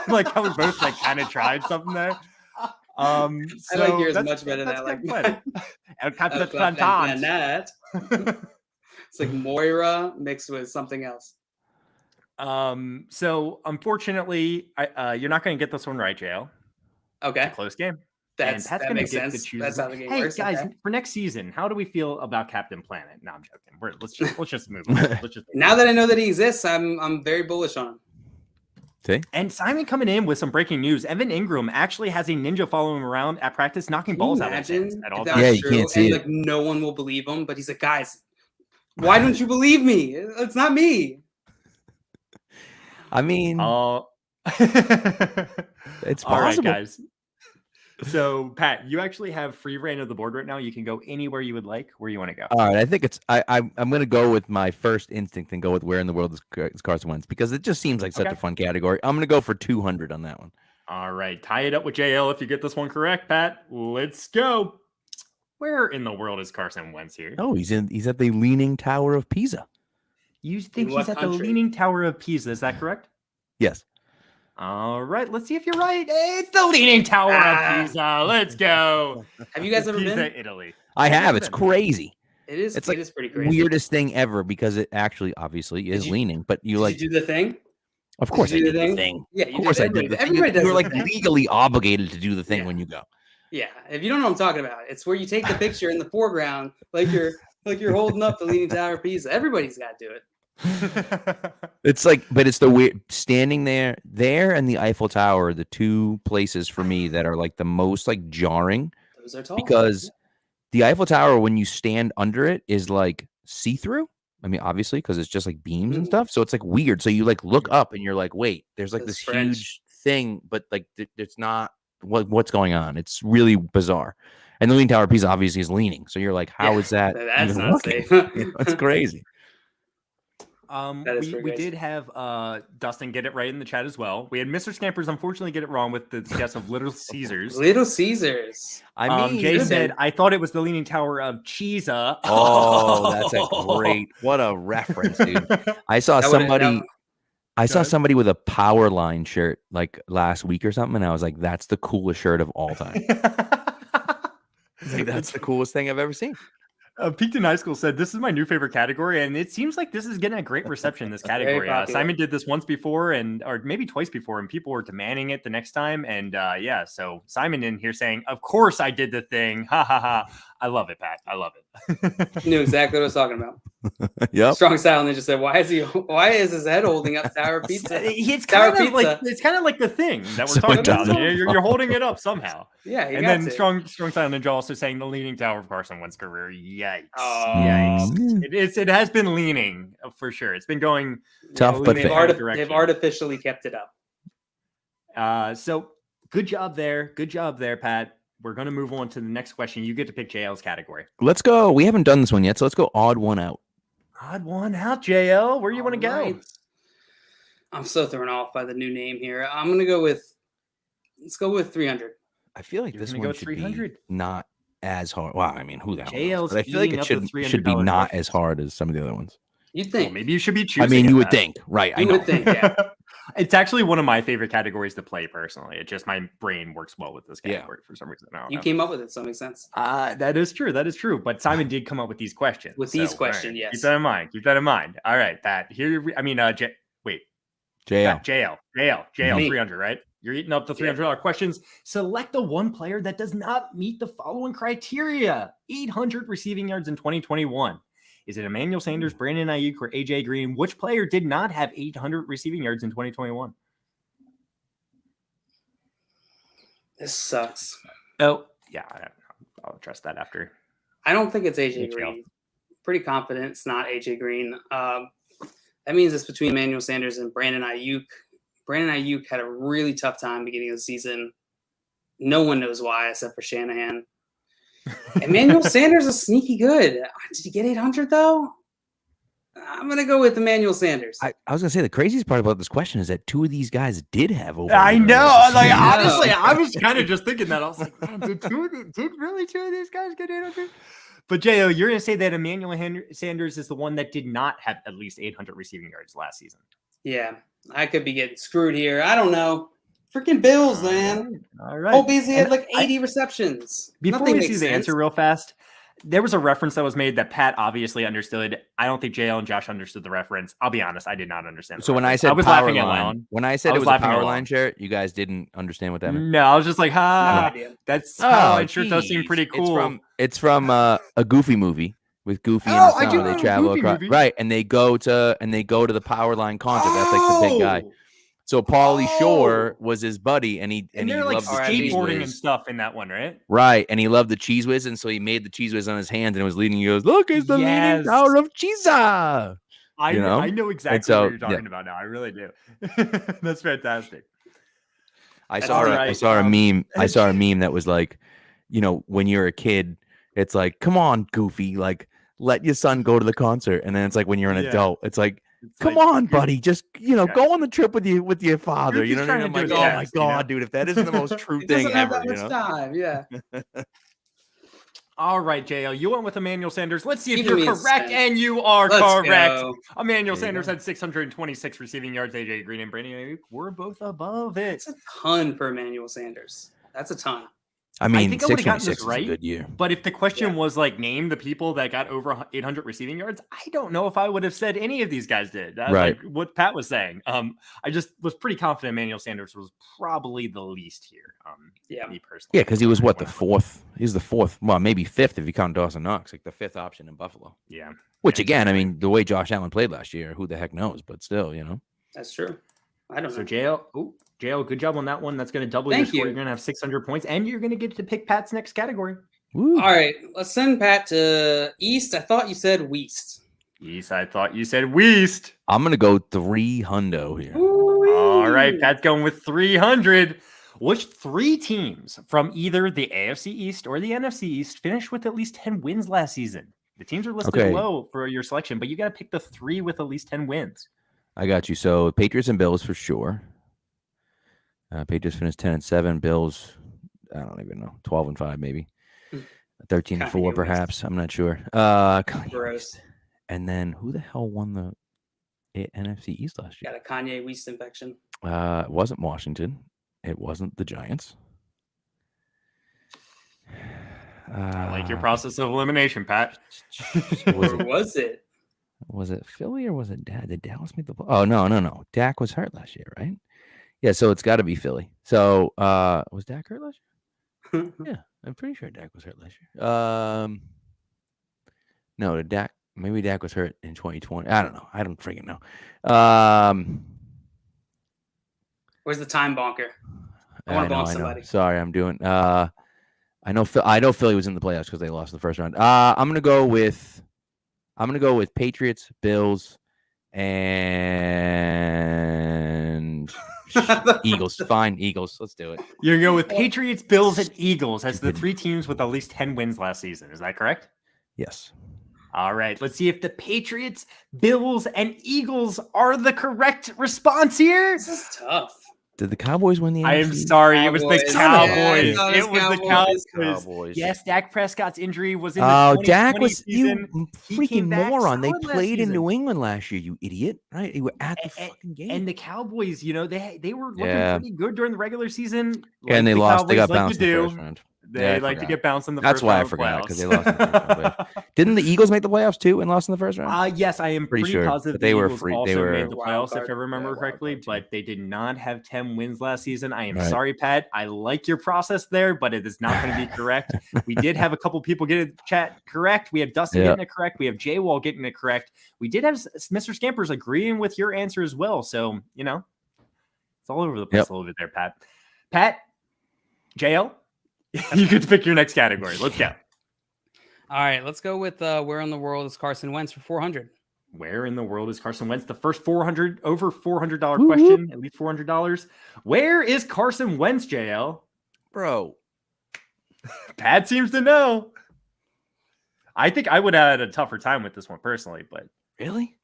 Like how we both like kind of tried something there. I like yours much better than I like mine. Captain Planet. It's like Moira mixed with something else. So unfortunately, you're not going to get this one right, JL. Okay. It's a close game. That makes sense. That's how the game works. Hey guys, for next season, how do we feel about Captain Planet? No, I'm joking. Let's just move on. Now that I know that he exists, I'm very bullish on him. See? And Simon coming in with some breaking news. Evan Ingram actually has a ninja following him around at practice, knocking balls out of his hands at all times. Yeah, you can't see it. Like no one will believe him, but he's like, guys, why don't you believe me? It's not me. I mean, it's possible. All right, guys. So, Pat, you actually have free reign of the board right now. You can go anywhere you would like. Where you want to go? All right, I think I'm going to go with my first instinct and go with where in the world is Carson Wentz because it just seems like such a fun category. I'm going to go for 200 on that one. All right, tie it up with JL if you get this one correct, Pat. Let's go. Where in the world is Carson Wentz here? Oh, he's at the Leaning Tower of Pisa. You think he's at the Leaning Tower of Pisa? Is that correct? Yes. All right, let's see if you're right. It's the Leaning Tower of Pisa. Let's go. Have you guys ever been? Italy. I have. It's crazy. It is. It's like pretty crazy. Weirdest thing ever because it actually obviously is leaning. But you did you do the thing? Of course I did the thing. Yeah, of course I did the thing. You're like legally obligated to do the thing when you go. Yeah, if you don't know what I'm talking about, it's where you take the picture in the foreground, like you're holding up the Leaning Tower of Pisa. Everybody's got to do it. It's like, but it's the weird standing there and the Eiffel Tower, the two places for me that are like the most like jarring. Those are tall because the Eiffel Tower, when you stand under it, is like see-through. I mean, obviously, because it's just like beams and stuff. So it's like weird. So you like look up and you're like, wait, there's like this huge thing, but like it's not what's going on. It's really bizarre. And the Leaning Tower of Pisa obviously is leaning. So you're like, how is that? That's not safe. It's crazy. We did have Dustin get it right in the chat as well. We had Mr. Scampers unfortunately get it wrong with the guess of Little Caesars. Little Caesars. I mean, Jay said, I thought it was the Leaning Tower of Cheesa. Oh, that's a great, what a reference, dude. I saw somebody with a Power Line shirt like last week or something, and I was like, that's the coolest shirt of all time. Like, that's the coolest thing I've ever seen. Peaked in High School said, this is my new favorite category, and it seems like this is getting a great reception, this category. Simon did this once before, or maybe twice before, and people were demanding it the next time. And so Simon in here saying, of course I did the thing. Ha ha ha. I love it, Pat. I love it. You knew exactly what I was talking about. Yep. Strong Style and they just said, why is his head holding up Tower Pizza? It's kind of like the thing that we're talking about. You're holding it up somehow. Yeah. And then Strong Style Ninja also saying the Leaning Tower of Carson Wentz's career. Yikes. Yikes. It has been leaning for sure. It's been going tough, but they've artificially kept it up. So good job there. Good job there, Pat. We're going to move on to the next question. You get to pick JL's category. Let's go. We haven't done this one yet, so let's go odd one out. Odd one out, JL. Where do you want to go? I'm so thrown off by the new name here. I'm going to go with, let's go with 300. I feel like this one should be not as hard. Well, I mean, who the hell knows? But I feel like it should be not as hard as some of the other ones. You'd think. Well, maybe you should be choosing. I mean, you would think, right? You would think, yeah. It's actually one of my favorite categories to play personally. It just, my brain works well with this category for some reason. You came up with it, so it makes sense. That is true. That is true. But Simon did come up with these questions. Yes. Keep that in mind. Keep that in mind. All right, Pat. Here, JL 300, right? You're eating up the $300 questions. Select the one player that does not meet the following criteria. 800 receiving yards in 2021. Is it Emmanuel Sanders, Brandon Ayuk, or AJ Green? Which player did not have 800 receiving yards in 2021? This sucks. Oh, yeah. I'll address that after. I don't think it's AJ Green. Pretty confident it's not AJ Green. That means it's between Emmanuel Sanders and Brandon Ayuk. Brandon Ayuk had a really tough time beginning of the season. No one knows why except for Shanahan. Emmanuel Sanders is sneaky good. Did he get 800 though? I'm gonna go with Emmanuel Sanders. I was gonna say the craziest part about this question is that two of these guys did have over. I know. Like I know. honestly, I was kind of just thinking that. I was like, man, did really two of these guys get 800? But Jo, you're gonna say that Emmanuel Sanders is the one that did not have at least 800 receiving yards last season. Yeah, I could be getting screwed here. I don't know. Freaking Bills, man. All right. Cole Beasley had like 80 receptions. Before Nothing we makes see the sense. answer real fast, there was a reference that was made that Pat obviously understood. I don't think JL and Josh understood the reference. I'll be honest, I did not understand. So when I said I was power laughing out line, loud. when I said I it was was a laughing power out line loud. shirt, you guys didn't understand what that meant. No, I was just like, No ha, idea. that's Oh, it sure does seem geez. pretty cool. It's from a Goofy movie with Goofy and Oh, his I son. do They know travel Goofy across, movie. right, and they go to the power line concert. That's like the big guy. So Pauly Shore was his buddy, and he they're like loved the cheese skateboarding and whiz. stuff in that one, right? Right, and he loved the cheese whiz, and so he made the cheese whiz on his hand, and it was leading. He goes, "Look, it's the leaning Yes. tower of Cheesa." I You know? know exactly so, what you're talking yeah. about now. I really do. That's fantastic. I That's saw all I right. saw a meme. I saw a meme that was like, when you're a kid, it's like, "Come on, Goofy, like let your son go to the concert," and then it's like when you're an Yeah. adult, it's like, It's "Come like, on, buddy, just go on the trip with your father." Goofy's You know what I mean? I'm trying like, to do "Oh his my best, you know? god, dude, if that isn't the most true He thing doesn't have ever," that much time. Yeah. All right, JL, you went with Emmanuel Sanders. Let's see if Give me you're a correct, sense. and you are Let's correct. go. Emmanuel There you Sanders go. had 626 receiving yards. AJ Green and Brandon Ayuk were both above it. That's a ton for Emmanuel Sanders. That's a ton. I mean, think I would've gotten this 626 is a right, good year. But if the question was like, name the people that got over 800 receiving yards, I don't know if I would have said any of these guys did. Right. Like what Pat was saying. I just was pretty confident Emmanuel Sanders was probably the least here. Yeah. Me personally. Yeah, because he was the fourth. He's the fourth. Well, maybe fifth if you count Dawson Knox, like the fifth option in Buffalo. Yeah. Which Yeah, again, exactly. I mean, the way Josh Allen played last year, who the heck knows? But still, That's true. I don't So know. JL, good job on that one. That's going to double Thank your score. you. You're going to have 600 points, and you're going to get to pick Pat's next category. Woo. All right, let's send Pat to East. I thought you said West. Yes, I thought you said Weast. I'm gonna go 300 here. All right, Pat's going with 300. Which three teams from either the AFC East or the NFC East finished with at least 10 wins last season? The teams are listed Okay. low for your selection, but you got to pick the three with at least 10 wins. I got you. So Patriots and Bills for sure. Patriots finished 10-7. Bills, I don't even know, 12-5 maybe. 13-4 Kanye West. perhaps. I'm not sure. Gross. And then who the hell won the NFC East last year? Got a Kanye West infection. It wasn't Washington. It wasn't the Giants. I like your process of elimination, Pat. Or was it? Was it Philly or was it Dak? Did Dallas make the play? Oh, no. Dak was hurt last year, right? Yeah, so it's got to be Philly. So was Dak hurt last year? Yeah, I'm pretty sure Dak was hurt last year. No, maybe Dak was hurt in 2020. I don't know. I don't freaking know. Where's the time bonker? I want to bonk somebody. Sorry, I'm doing. I know Philly was in the playoffs because they lost the first round. I'm gonna go with Patriots, Bills, and Eagles. Fine, Eagles. Let's do it. You're going to go with Patriots, Bills, and Eagles as the three teams with at least 10 wins last season. Is that correct? Yes. All right. Let's see if the Patriots, Bills, and Eagles are the correct response here. This is tough. Did the Cowboys win the I am NFC? sorry. It was the Cowboys. Cowboys. Yeah, It was the Cowboys. Yes, Dak Prescott's injury was in the 2020 Dak was season. you He came freaking back moron. They solid last played in season. New England last year, you idiot. Right? You were at the fucking game. And the Cowboys, they were looking Yeah. pretty good during the regular season. And they lost. They got Cowboys bounced in the do. first round. They Yeah, I like to forgot. get bounced in the That's first why I round of forgot, 'cause playoffs. they lost in the first round. Didn't the Eagles make the playoffs too and lost in the first round? Yes, I am Pretty pretty sure, positive but they were Eagles free- they also were- made the Wild playoffs, if I card. remember Yeah, wild correctly, card, too. but they did not have 10 wins last season. I am Right. sorry, Pat. I like your process there, but it is not going to be correct. We did have a couple people get it chat correct. We have Dustin Yeah. getting it correct. We have J Wall getting it correct. We did have Mr. Scampers agreeing with your answer as well. So, it's all over the place Yep. a little bit there, Pat. Pat, JL, you get to pick your next category. Let's go. All right, let's go with where in the world is Carson Wentz for 400? Where in the world is Carson Wentz? The first over $400 Woo-hoo. question, at least $400. Where is Carson Wentz, JL? Bro. Pat seems to know. I think I would have had a tougher time with this one personally, but Really?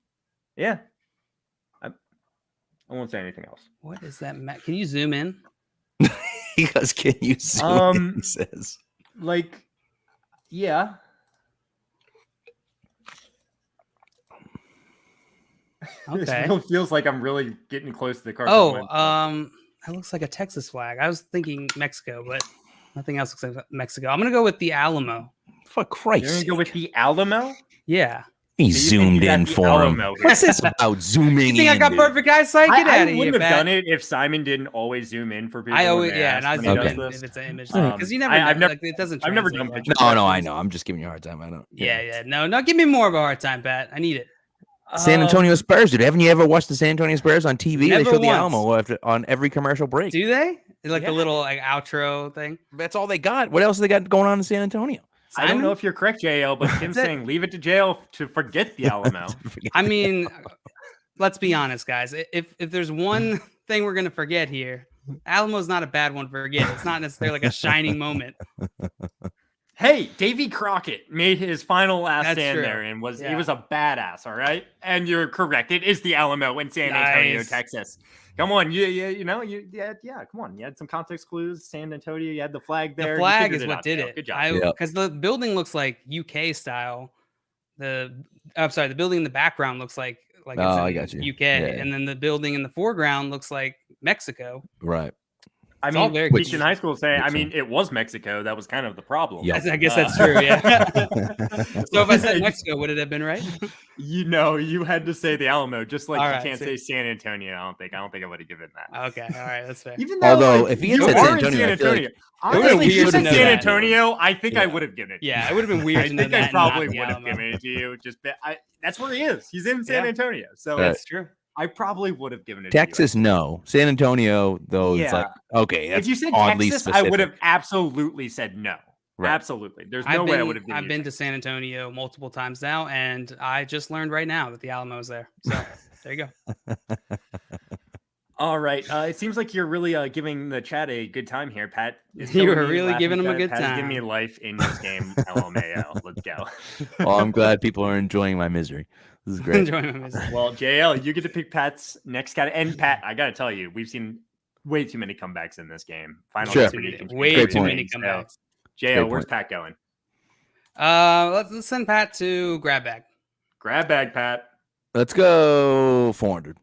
yeah. I won't say anything else. What is that? Can you zoom in? He goes, can you zoom in, he says. Like, yeah. Okay. It feels like I'm really getting close to the car. That looks like a Texas flag. I was thinking Mexico, but nothing else looks like Mexico. I'm gonna go with the Alamo. For Christ's You're sake. gonna go with the Alamo? Yeah. He So you think zoomed you got in the for him. Alamo here? What's this about zooming in? You think I got dude? perfect eyesight? Get out I of here, wouldn't have Pat. done it if Simon didn't always zoom in for people. I when always, they yeah, ask and I when zoom he does in this. if it's an image Okay. because you never, I've know, never- like, it doesn't. I've never translate done well. picture No, I reference. know. I'm just giving you a hard time. I don't. Yeah. No, give me more of a hard time, Pat. I need it. San Antonio Spurs, dude. Haven't you ever watched the San Antonio Spurs on TV? Never They show the once. Alamo on every commercial break. Do they? Like Yeah. the little like outro thing. That's all they got. What else they got going on in San Antonio? I don't Simon? know if you're correct, JL, but Tim's saying leave it to jail to forget the Alamo. I mean, let's be honest, guys. If there's one thing we're gonna forget here, Alamo's not a bad one to forget. It's not necessarily like a shining moment. Hey, Davy Crockett made his final last That's stand true. there and he Yeah. was a badass, all right? And you're correct. It is the Alamo in San Antonio, Nice. Texas. Come on, yeah, come on. You had some context clues. San Antonio, you had the flag there. The You flag figured is what out, did Dale. it. Good job. Yep. Because the building looks like UK style. The building in the background looks like it's Oh, in I got you. UK, Yeah. and then the building in the foreground looks like Mexico. Right. I It's all mean, very teaching confusing. high school say, I Which mean, it was Mexico. That was kind of the problem. Yep. I guess that's true. Yeah. So if I said Mexico, would it have been right? You had to say the Alamo, just like All you right, can't so- say San Antonio. I don't think I would have given that. Okay. All right. That's fair. Even though, Although, like, if he had you said are San in Antonio, I feel like- would've honestly, been if you weird to said know San that. Antonio, I think I Yeah. would have given it. to Yeah, you. it would have been weird I to know think that. I and probably not the would have Alamo. given it to you. That's where he is. He's in San Yeah. Antonio, so Right. That's true. I probably would have given it. Texas, no. San Antonio, though, it's Yeah. like, okay, that's If you said oddly Texas, specific. I would have absolutely said no. Right. Absolutely. There's no way I would have given I've you been that. to San Antonio multiple times now, and I just learned right now that the Alamo is there. So there you go. All right. It seems like you're really giving the chat a good time here, Pat. is You telling were me, really laughing giving him a chat, good Pat's giving me time. life in this game. LMAO. Let's go. Well, I'm glad people are enjoying my misery. This is great. Enjoying my visit. Well, JL, you get to pick Pat's next category. And Pat, I got to tell you, we've seen way too many comebacks in this game. Final Sure. Jeopardy can Way change too many things. So, comebacks. JL, Great where's point. Pat going? Let's send Pat to grab bag. Grab bag, Pat. Let's go 400.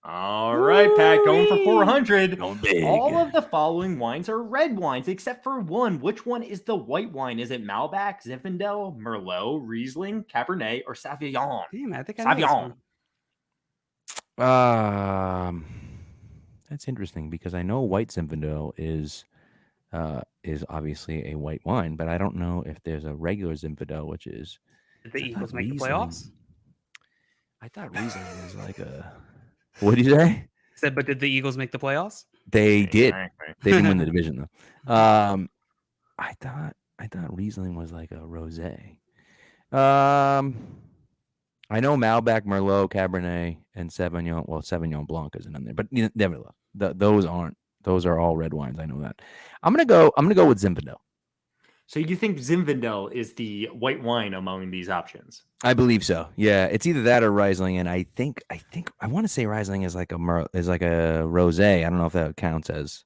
All right, Pat, going for 400. Going big. All of the following wines are red wines, except for one. Which one is the white wine? Is it Malbec, Zinfandel, Merlot, Riesling, Cabernet, or Sauvignon? Damn, I think I know this Sauvignon. one. That's interesting because I know white Zinfandel is obviously a white wine, but I don't know if there's a regular Zinfandel, which is. Did the I thought Eagles make the Riesling- playoffs? I thought Riesling was like a. What did you say? Said, but did the Eagles make the playoffs? They did. Exactly. They didn't win the division though. I thought Riesling was like a rosé. I know Malbec, Merlot, Cabernet, and Sauvignon. Well, Sauvignon Blanc isn't in there, but nevertheless, those aren't. Those are all red wines. I know that. I'm gonna go with Zinfandel. So you think Zinfandel is the white wine among these options? I believe so. Yeah, it's either that or Riesling, and I think I want to say Riesling is like a rosé. I don't know if that counts as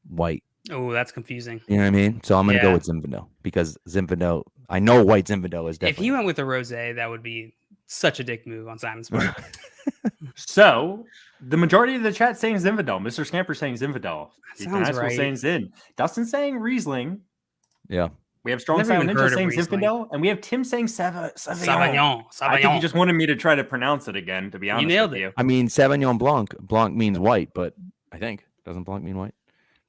white. Oh, that's confusing. You know what I mean? So I'm gonna go Yeah. with Zinfandel because Zinfandel. I know white Zinfandel is If definitely. he went with a rosé, that would be such a dick move on Simon's part. So the majority of the chat saying Zinfandel. Mr. Scamper saying Zinfandel. That Ethan sounds Haskell right. saying Zin. Dustin saying Riesling. Yeah. We have Strong Never Silent even Ninja heard of saying Riesling. Zinfandel. And we have Tim saying Sauvignon. Sauvignon. I think he just wanted me to try to pronounce it again, to be honest nailed with it. you. I mean, Sauvignon Blanc. Blanc means white, but I think doesn't Blanc mean white?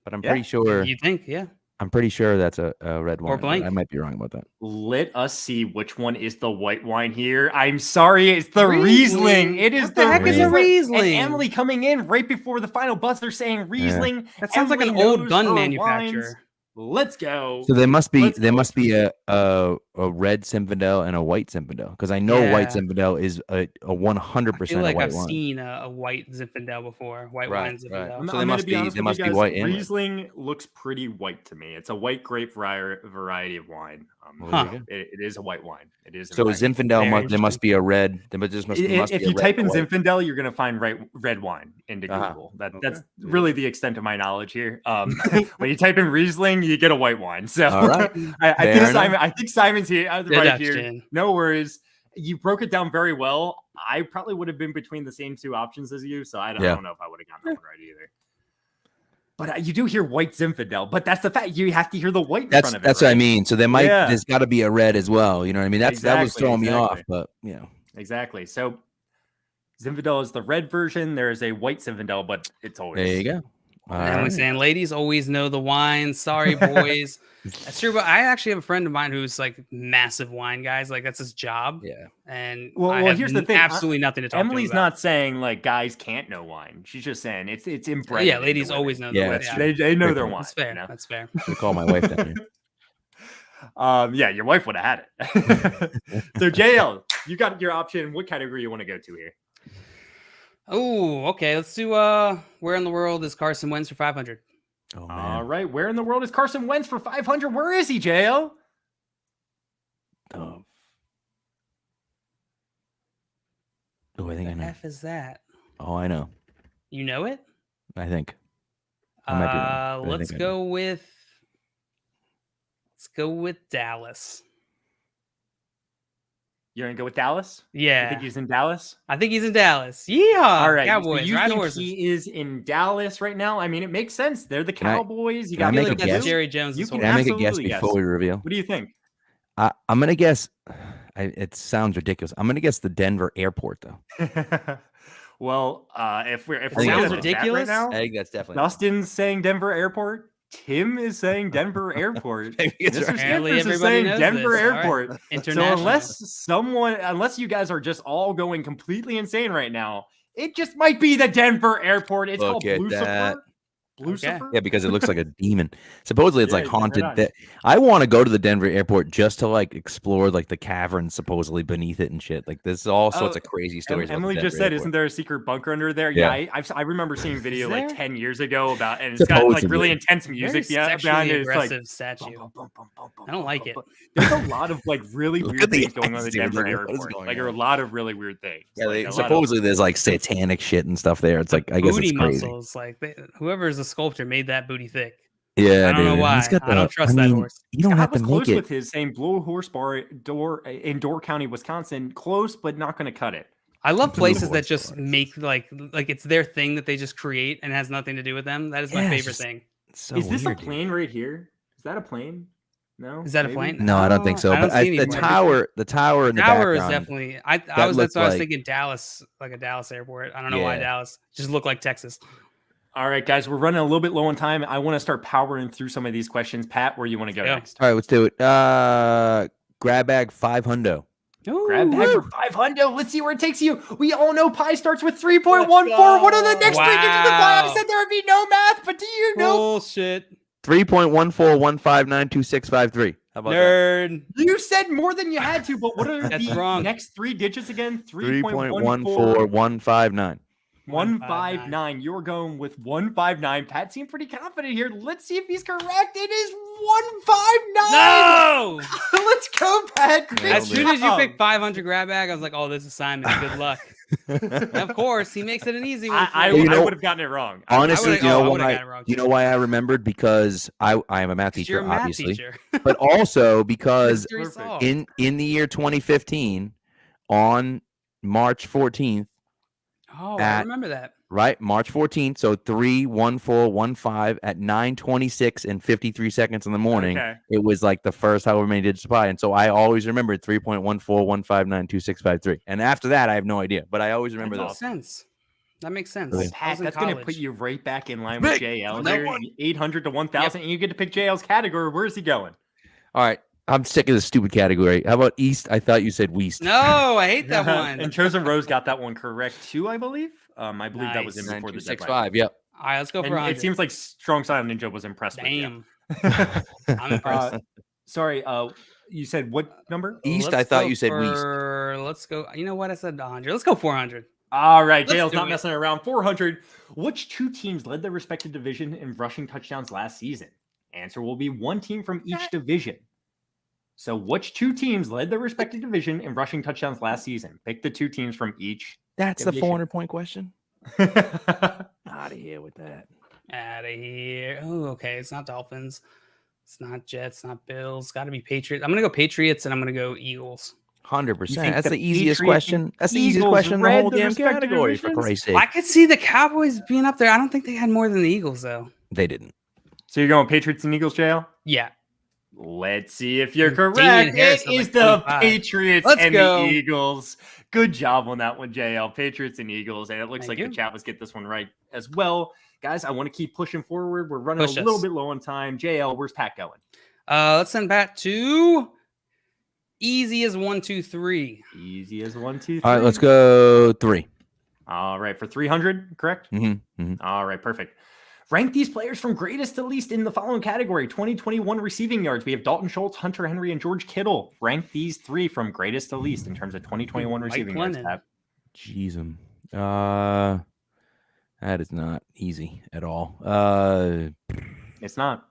But I'm Yeah. pretty sure. You think, yeah. I'm pretty sure that's a red wine. but blank. I might be wrong about that. Let us see which one is the white wine here. I'm sorry, it's the Riesling. Riesling. It is What the heck is a Riesling? And Emily coming in right before the final buzzer saying Riesling. That sounds like an Emily old knows gun her manufacturer. wines. Let's go. So there must be Let's go. a a red Zinfandel and a white Zinfandel because I know white Zinfandel is a 100% I feel like white I've wine. seen a white Zinfandel before. White wine Zinfandel. So they must be white in Riesling looks pretty white to me. It's a white grape variety of wine. It is a white wine. It is. So Zinfandel, there must be a red. If you type in Zinfandel, you're going to find red wine into Google. That's really the extent of my knowledge here. When you type in Riesling, you get a white wine. So all right. I think Simon's here here. No worries. You broke it down very well. I probably would have been between the same two options as you, so I don't know if I would have gotten that one right either. But you do hear white Zinfandel, but that's the fact. You have to hear the white in front of it. That's what I mean. So there's got to be a red as well. You know what I mean? That was throwing me off, but Exactly. So Zinfandel is the red version. There is a white Zinfandel, but it's always there. You go. And we're saying ladies always know the wine. Sorry, boys. That's true, but I actually have a friend of mine who's like massive wine guys. Like that's his job. Yeah. And here's the thing. Absolutely nothing to talk Emily's to about. not saying like guys can't know wine. She's just saying it's inbred. Yeah, ladies always know. They know their wine. That's fair. You know? That's fair. I call my wife down here. Your wife would have had it. So JL, you got your option. What category you want to go to here? Oh, okay. Let's do where in the world is Carson Wentz for 500? Oh, man. All right. Where in the world is Carson Wentz for 500? Where is he, JL? Oh, I think I know. F is that? Oh, I know. You know it? I think. I might be wrong, let's go with Dallas. You're gonna go with Dallas? Yeah. You think he's in Dallas? I think he's in Dallas. Yeah. All right. Cowboys. So you think he is in Dallas right now? I mean, it makes sense. They're the Cowboys. Can I make a guess? Jerry Jones. Can I make a guess before we reveal? What do you think? I'm gonna guess. It sounds ridiculous. I'm gonna guess the Denver airport though. Well, if it sounds ridiculous right now, I think that's definitely. Dustin's saying Denver Airport. Tim is saying Denver Airport. Mr. Skippers is saying Denver Airport. Right. So unless you guys are just all going completely insane right now, it just might be the Denver Airport. It's called Lucifer. Lucifer? Okay. Yeah, because it looks like a demon. Supposedly it's like haunted. I want to go to the Denver airport just to like explore like the caverns supposedly beneath it and shit. Like there's all sorts of crazy stories. Emily just said, isn't there a secret bunker under there? Yeah, I remember seeing a video like 10 years ago about, and it's got like really intense music behind it. It's like statue. I don't like it. There's a lot of like really weird things going on in the Denver airport. Like there are a lot of really weird things. Yeah, supposedly there's like satanic shit and stuff there. It's like I guess it's crazy. Muscles, like whoever is the sculptor made that booty thick. Yeah, I don't know why. I don't trust that horse. You don't have to close make it. With his saying Blue Horse Bar in Door County, Wisconsin, close but not going to cut it. I love places that just make like it's their thing that they just create and has nothing to do with them. That is my favorite thing. So is this a plane right here? Is that a plane? No. Is that a plane? No, I don't think so. But the tower in the background is definitely. I was thinking Dallas, like a Dallas airport. I don't know why Dallas just looked like Texas. All right, guys, we're running a little bit low on time. I want to start powering through some of these questions. Pat, where you want to go next? All right, let's do it. Grab bag 500. Grab bag for 500. Let's see where it takes you. We all know pi starts with 3.14. What are the next 3 digits of pi? I said there would be no math, but do you know? Bullshit. 3.14159263. How about Nerd. that? You said more than you had to, but what are the next 3 digits again? 3.14159. 159. You're going with 159. Pat seemed pretty confident here. Let's see if he's correct. It is 159. No. Let's go, Pat. As soon as you picked 500 grab bag, I was like, "Oh, this is Simon. Good luck." Of course, he makes it an easy one. I would have gotten it wrong. Honestly, you know why I remembered? Because I am a math teacher, obviously, but also because in the year 2015, on March 14th. Oh, I remember that. Right, March 14th. So 31415 at 9:26 and 53 seconds in the morning. Okay. It was like the first however many digits of pi, and so I always remembered 3.141592653. And after that, I have no idea, but I always remember that. That makes sense. Really? Pat, that's going to put you right back in line with JL. There, 800 to 1,000, and you get to pick JL's category. Where is he going? All right. I'm sick of this stupid category. How about East? I thought you said West. No, I hate that one. And Chosen Rose got that one correct too, I believe. I believe that was in before the 6-5. Yep. All right, let's go for 100. It seems like Strong Silent Ninja was impressed with you. I'm impressed. Sorry. You said what number? East, Let's I thought go you said West. Let's go. You know what? I said 100. Let's go 400. All right, Let's JL's do not it. messing around. 400. Which two teams led their respective division in rushing touchdowns last season? Answer will be one team from each division. So which two teams led their respective division in rushing touchdowns last season? Pick the two teams from each. That's the division. 400-point question. Out of here with that. Out of here. Oh, okay. It's not Dolphins. It's not Jets. Not Bills. It's got to be Patriots. I'm going to go Patriots and I'm going to go Eagles. 100%. think That's the the easiest Patriots question. That's the easiest Eagles question in the read whole the damn respective category, for divisions? Christ's sake. I could see the Cowboys being up there. I don't think they had more than the Eagles, though. They didn't. So you're going Patriots and Eagles, JL? Yeah. Let's see if you're Damian correct. Harris It was is like the 25. Patriots Let's and go. the Eagles. Good job on that one, JL. Patriots and Eagles. And it looks Thank like you. the chat was get this one right as well. Guys, I want to keep pushing forward. We're running Push a little us. bit low on time. JL, where's Pat going? Let's send Pat to easy as 1, 2, 3. Easy as 1, 2, 3. All right, let's go 3. All right, for 300, correct? All right, perfect. Rank these players from greatest to least in the following category. 2021 receiving yards. We have Dalton Schultz, Hunter Henry, and George Kittle. Rank these three from greatest to least in terms of 2021 Mike receiving Glennon. yards. Jeez. That is not easy at all. It's not.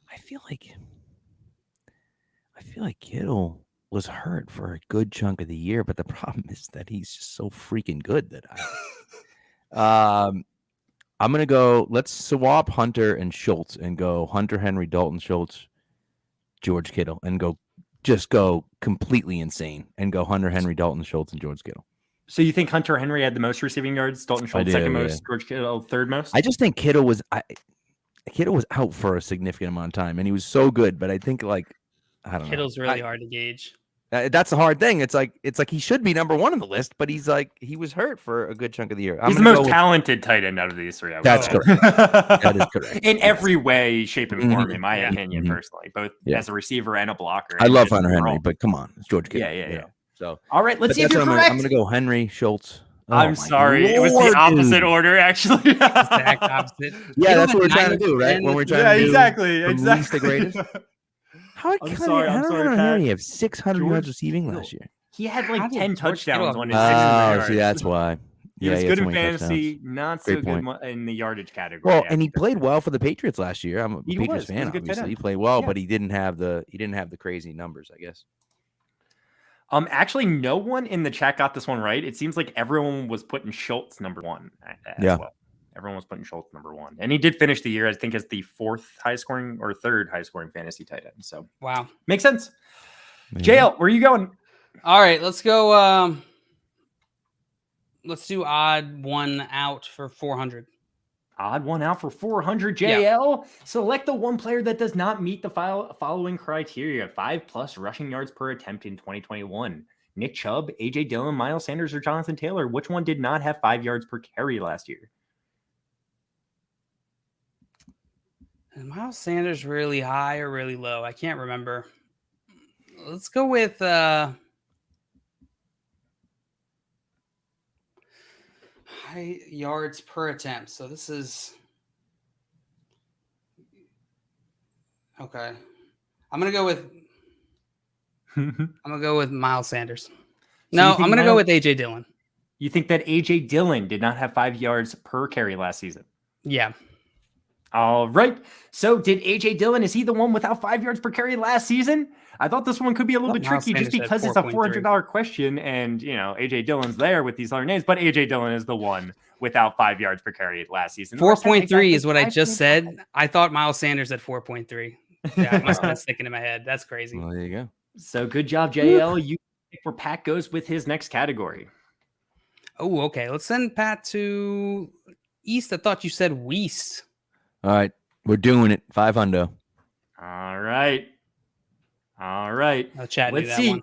I feel like Kittle was hurt for a good chunk of the year, but the problem is that he's just so freaking good that I'm gonna go. Let's swap Hunter and Schultz and go Hunter Henry, Dalton Schultz, George Kittle, and go completely insane and go Hunter Henry, Dalton Schultz, and George Kittle. So you think Hunter Henry had the most receiving yards, Dalton Schultz second most, George Kittle third most? I just think Kittle was out for a significant amount of time, and he was so good. But I think I don't know. Kittle's really hard to gauge. That's the hard thing. It's like he should be number one on the list, but he was hurt for a good chunk of the year. He's the most talented tight end out of these three. That's correct. That is correct. In every way, shape, and form, in my Yeah. opinion, personally, both as a receiver and a blocker. I and love just Hunter Henry, overall. but come on, it's George Kittle. Yeah. So all right, let's see if that's you're what correct. I'm gonna go Henry, Schultz. Oh, I'm sorry, it was the opposite order, actually. Exact opposite. Yeah, Kittle that's what we're had trying to 90 do, right? and- When we're trying to do exactly. from least to greatest. How I'm sorry, Hunter Pat. Henry have 600 George yards receiving Kittle. last year? He had How like did 10 George Kittle touchdowns have on his 600 Oh, yards. see, that's why. He was he good had in 20 touchdowns. fantasy, not so Great good point. in the yardage category. Well, and he played well for the Patriots last year. I'm a He Patriots was. He was fan, a good tight obviously. end. He played well, Yeah. but he didn't have the crazy numbers, I guess. Actually, no one in the chat got this one right. It seems like everyone was putting Schultz number one as well. Everyone was putting Schultz number one. And he did finish the year, I think, as the third high scoring fantasy tight end. So Wow. makes sense. JL, where are you going? All right, let's go. Let's do odd one out for 400. Odd one out for 400. JL, select the one player that does not meet the following criteria: 5+ rushing yards per attempt in 2021. Nick Chubb, AJ Dillon, Miles Sanders, or Jonathan Taylor. Which one did not have 5 yards per carry last year? Is Miles Sanders really high or really low? I can't remember. Let's go with high yards per attempt. So this is okay. I'm gonna go with Miles Sanders. No, I'm gonna go with AJ Dillon. You think that AJ Dillon did not have 5 yards per carry last season? Yeah. All right. So did AJ Dillon, is he the one without 5 yards per carry last season? I thought this one could be a little bit Miles tricky just Sanders because had it's a 4.3. $400 question and, AJ Dillon's there with these other names, but AJ Dillon is the one without 5 yards per carry last season. 4.3 is what I just 5.5. said. I thought Miles Sanders at 4.3. Yeah, I must have been sticking in my head. That's crazy. Well, there you go. So good job, JL. You pick where Pat goes with his next category. Oh, okay. Let's send Pat to East. I thought you said West. All right. We're doing it. 500. All right. I'll chat Let's that see. one.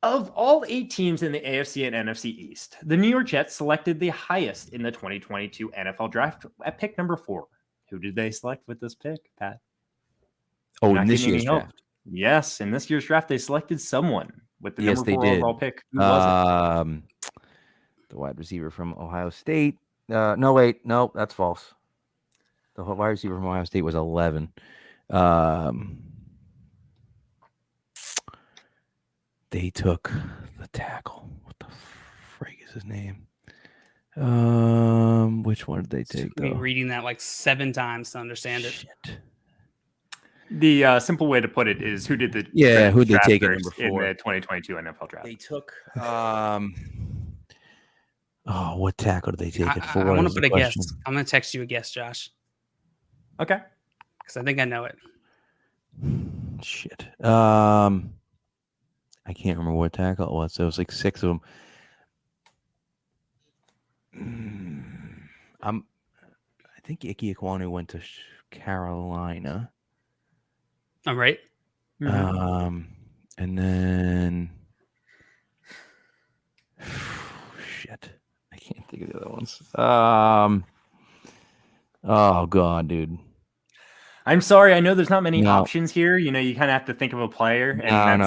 Of all 8 teams in the AFC and NFC East, the New York Jets selected the highest in the 2022 NFL draft at pick number 4. Who did they select with this pick, Pat? Oh, Not in this giving year's me help. draft. Yes, in this year's draft, they selected someone with the Yes, number they 4 did. overall pick. Who was it? The wide receiver from Ohio State. No, wait. No, that's false. The wide receiver from Ohio State was 11. They took the tackle. What the frig is his name? Which one did they take? Me reading that like 7 times to understand it. Shit. The simple way to put it is who did they take at number 4 in the 2022 NFL draft? They took what tackle did they take at 4? I want to put a guess. I'm going to text you a guess, Josh. Okay. Because I think I know it. Shit. I can't remember what tackle it was. There was like 6 of them. I think Ike Ekwonu went to Carolina. All right. And then shit. I can't think of the other ones. Oh god, dude. I'm sorry. I know there's not many options here. You kind of have to think of a player. And I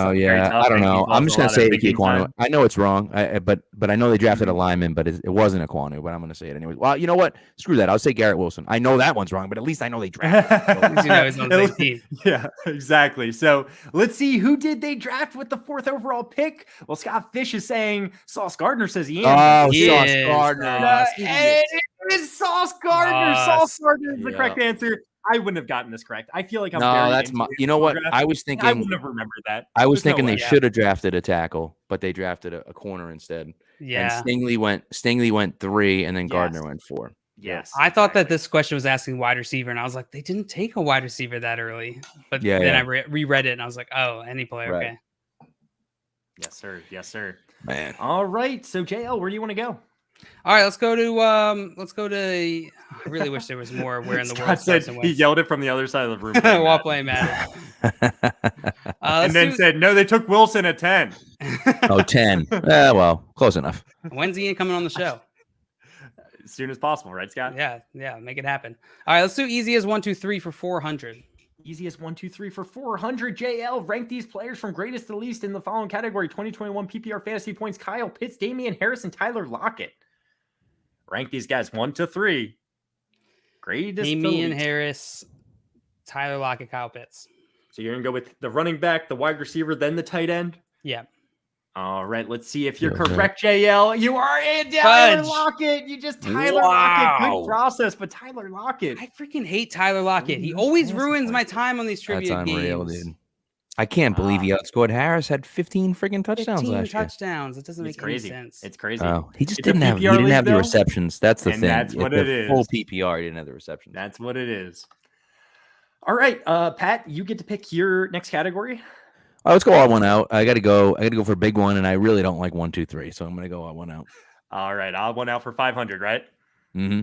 don't know. I'm just gonna say Ike Ekwonu. I know it's wrong, but I know they drafted a lineman, but it wasn't Ekwonu. But I'm gonna say it anyway. Well, you know what? Screw that. I'll say Garrett Wilson. I know that one's wrong, but at least I know they drafted. He's on 16. Yeah, exactly. So let's see, who did they draft with the 4th overall pick? Well, Scott Fish is saying Sauce Gardner says he is. Oh, Sauce Gardner. It is Sauce Gardner. Sauce Gardner is the correct answer. I wouldn't have gotten this correct. I feel like I'm that's my. You know what? Draft. I was thinking. I wouldn't have remembered that. I was thinking they should have drafted a tackle, but they drafted a corner instead. Yeah. And Stingley went 3, and then Gardner went 4. Yes. I thought that this question was asking wide receiver, and I was like, they didn't take a wide receiver that early. But then I reread it, and I was like, oh, any player, right. Okay. Yes, sir. Yes, sir. Man. All right. So JL, where do you want to go? All right, let's go to. I really wish there was more where in the world. Said he yelled it from the other side of the room while playing Madden. And then said, "No, they took Wilson at 10." 10. Well, close enough. When's he coming on the show? As soon as possible, right, Scott? Yeah, make it happen. All right, let's do easy as 1, 2, 3 for 400. Easy as 1, 2, 3 for 400. JL, rank these players from greatest to least in the following category: 2021 PPR fantasy points. Kyle Pitts, Damian Harris, and Tyler Lockett. Rank these guys 1 to 3. Greatest. Damian Harris, Tyler Lockett, Kyle Pitts. So you're gonna go with the running back, the wide receiver, then the tight end. Yeah. All right. Let's see if you're correct, JL. You are in Tyler Lockett. You just Tyler Lockett. Good process, but Tyler Lockett. I freaking hate Tyler Lockett. He always ruins my time on these trivia That's unreal, games. Dude. I can't believe he outscored Harris. Had 15 freaking touchdowns last year. 15 touchdowns. It doesn't make any sense. It's crazy. Oh, he just didn't have the receptions. That's the thing. That's what it is. Full PPR. He didn't have the receptions. That's what it is. All right, Pat, you get to pick your next category. Oh, let's go all one out. I got to go for a big one, and I really don't like 1, 2, 3, so I'm going to go all one out. All right, odd one out for 500, right? Mm-hmm.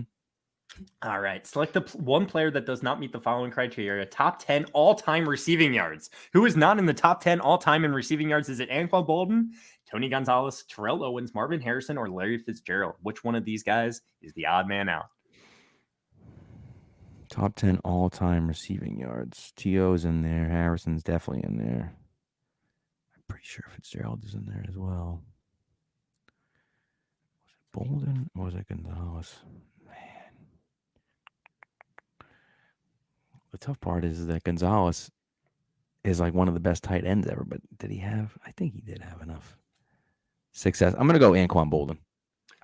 All right. Select the one player that does not meet the following criteria: top 10 all-time receiving yards. Who is not in the top 10 all-time in receiving yards? Is it Anquan Bolden, Tony Gonzalez, Terrell Owens, Marvin Harrison, or Larry Fitzgerald? Which one of these guys is the odd man out? Top 10 all-time receiving yards. T.O.'s in there. Harrison's definitely in there. I'm pretty sure Fitzgerald is in there as well. Was it Bolden or was it Gonzalez? The tough part is that Gonzalez is like one of the best tight ends ever, but did he have? I think he did have enough success. I'm going to go Anquan Bolden.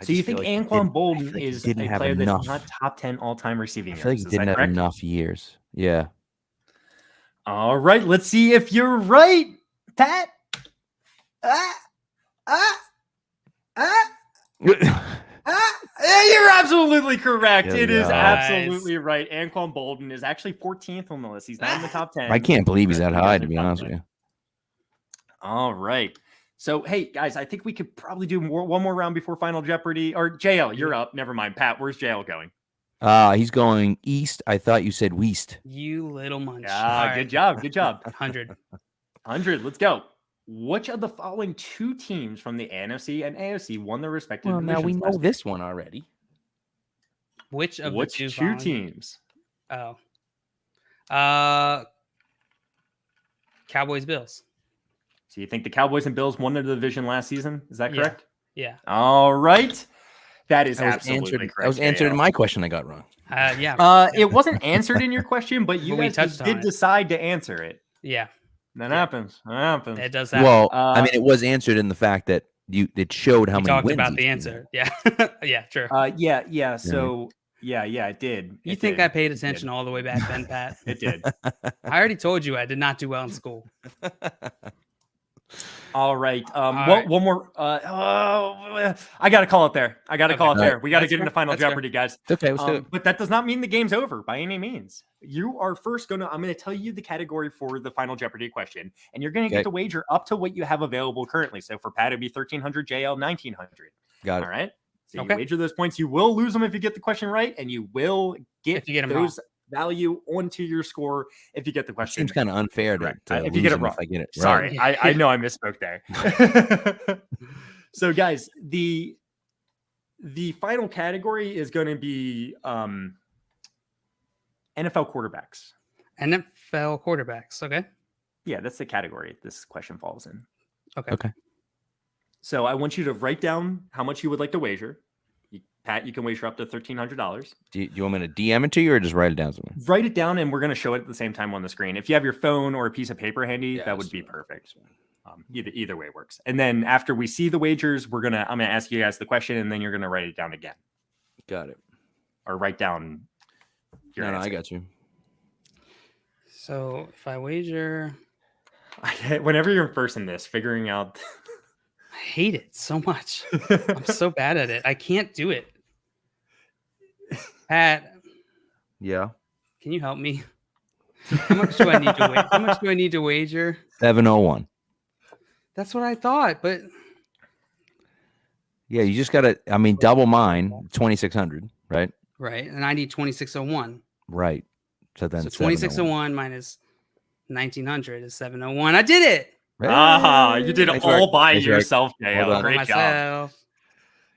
So you think Anquan Bolden is a player that's not top 10 all-time receiving yards? I feel like he didn't have enough years. Yeah. All right. Let's see if you're right, Pat. You're absolutely correct. It is absolutely right. Anquan Bolden is actually 14th on the list. He's not in the top 10. I can't believe he's that high, to be honest with you. All right. So, hey, guys, I think we could probably do one more round before Final Jeopardy. Or JL, you're up. Never mind. Pat, where's JL going? He's going east. I thought you said west. You little munch. Yeah, good job. Good job. 100. Let's go. Which of the following two teams from the NFC and AFC won their respective divisions? Now we know this one already. Which two teams? Oh. Cowboys, Bills. So you think the Cowboys and Bills won the division last season? Is that correct? Yeah. All right. That is absolutely correct. That was answered in my question I got wrong. Yeah. It wasn't answered in your question, but you guys did decide to answer it. Yeah. That happens. That happens. It does happen. Well, I mean, it was answered in the fact that it showed how we many talked wins about the each answer. team Yeah. Yeah, true. Yeah. So yeah, it did. You think I paid attention all the way back then, Pat? It did. I already told you I did not do well in school. All right. right. One more. I got to call it there. We got to get into Final Jeopardy, guys. It's okay. Let's do it. But that does not mean the game's over by any means. You are first I'm going to tell you the category for the Final Jeopardy question, and you're going to get to wager up to what you have available currently. So for Pat, it'd be 1,300, JL 1,900. Got it. All right. So you wager those points. You will lose them if you get the question right, and you will get those value onto your score if you get the question. Seems kind of unfair to if you get it wrong. If I get it Sorry, right. I know I misspoke there. So guys, the final category is going to be NFL quarterbacks. NFL quarterbacks. Okay. Yeah, that's the category this question falls in. Okay. So I want you to write down how much you would like to wager. Pat, you can wager up to $1,300. Do you want me to DM it to you or just write it down somewhere? Write it down, and we're going to show it at the same time on the screen. If you have your phone or a piece of paper handy, that would be perfect. Either way works. And then after we see the wagers, I'm gonna ask you guys the question, and then you're gonna write it down again. Got it. Or write down your answer. I got you. So if I wager, whenever you're first in this, figuring out. I hate it so much. I'm so bad at it. I can't do it. Pat. Yeah. Can you help me? How much do I need to wager? How much do I need to wager? 701. That's what I thought, but yeah, you just gotta. I mean, double mine, 2,600, right? Right, and I need 2,601. Right. So then 2,601 minus 1,900 is 701. I did it. You did it all by yourself, JL. Great job.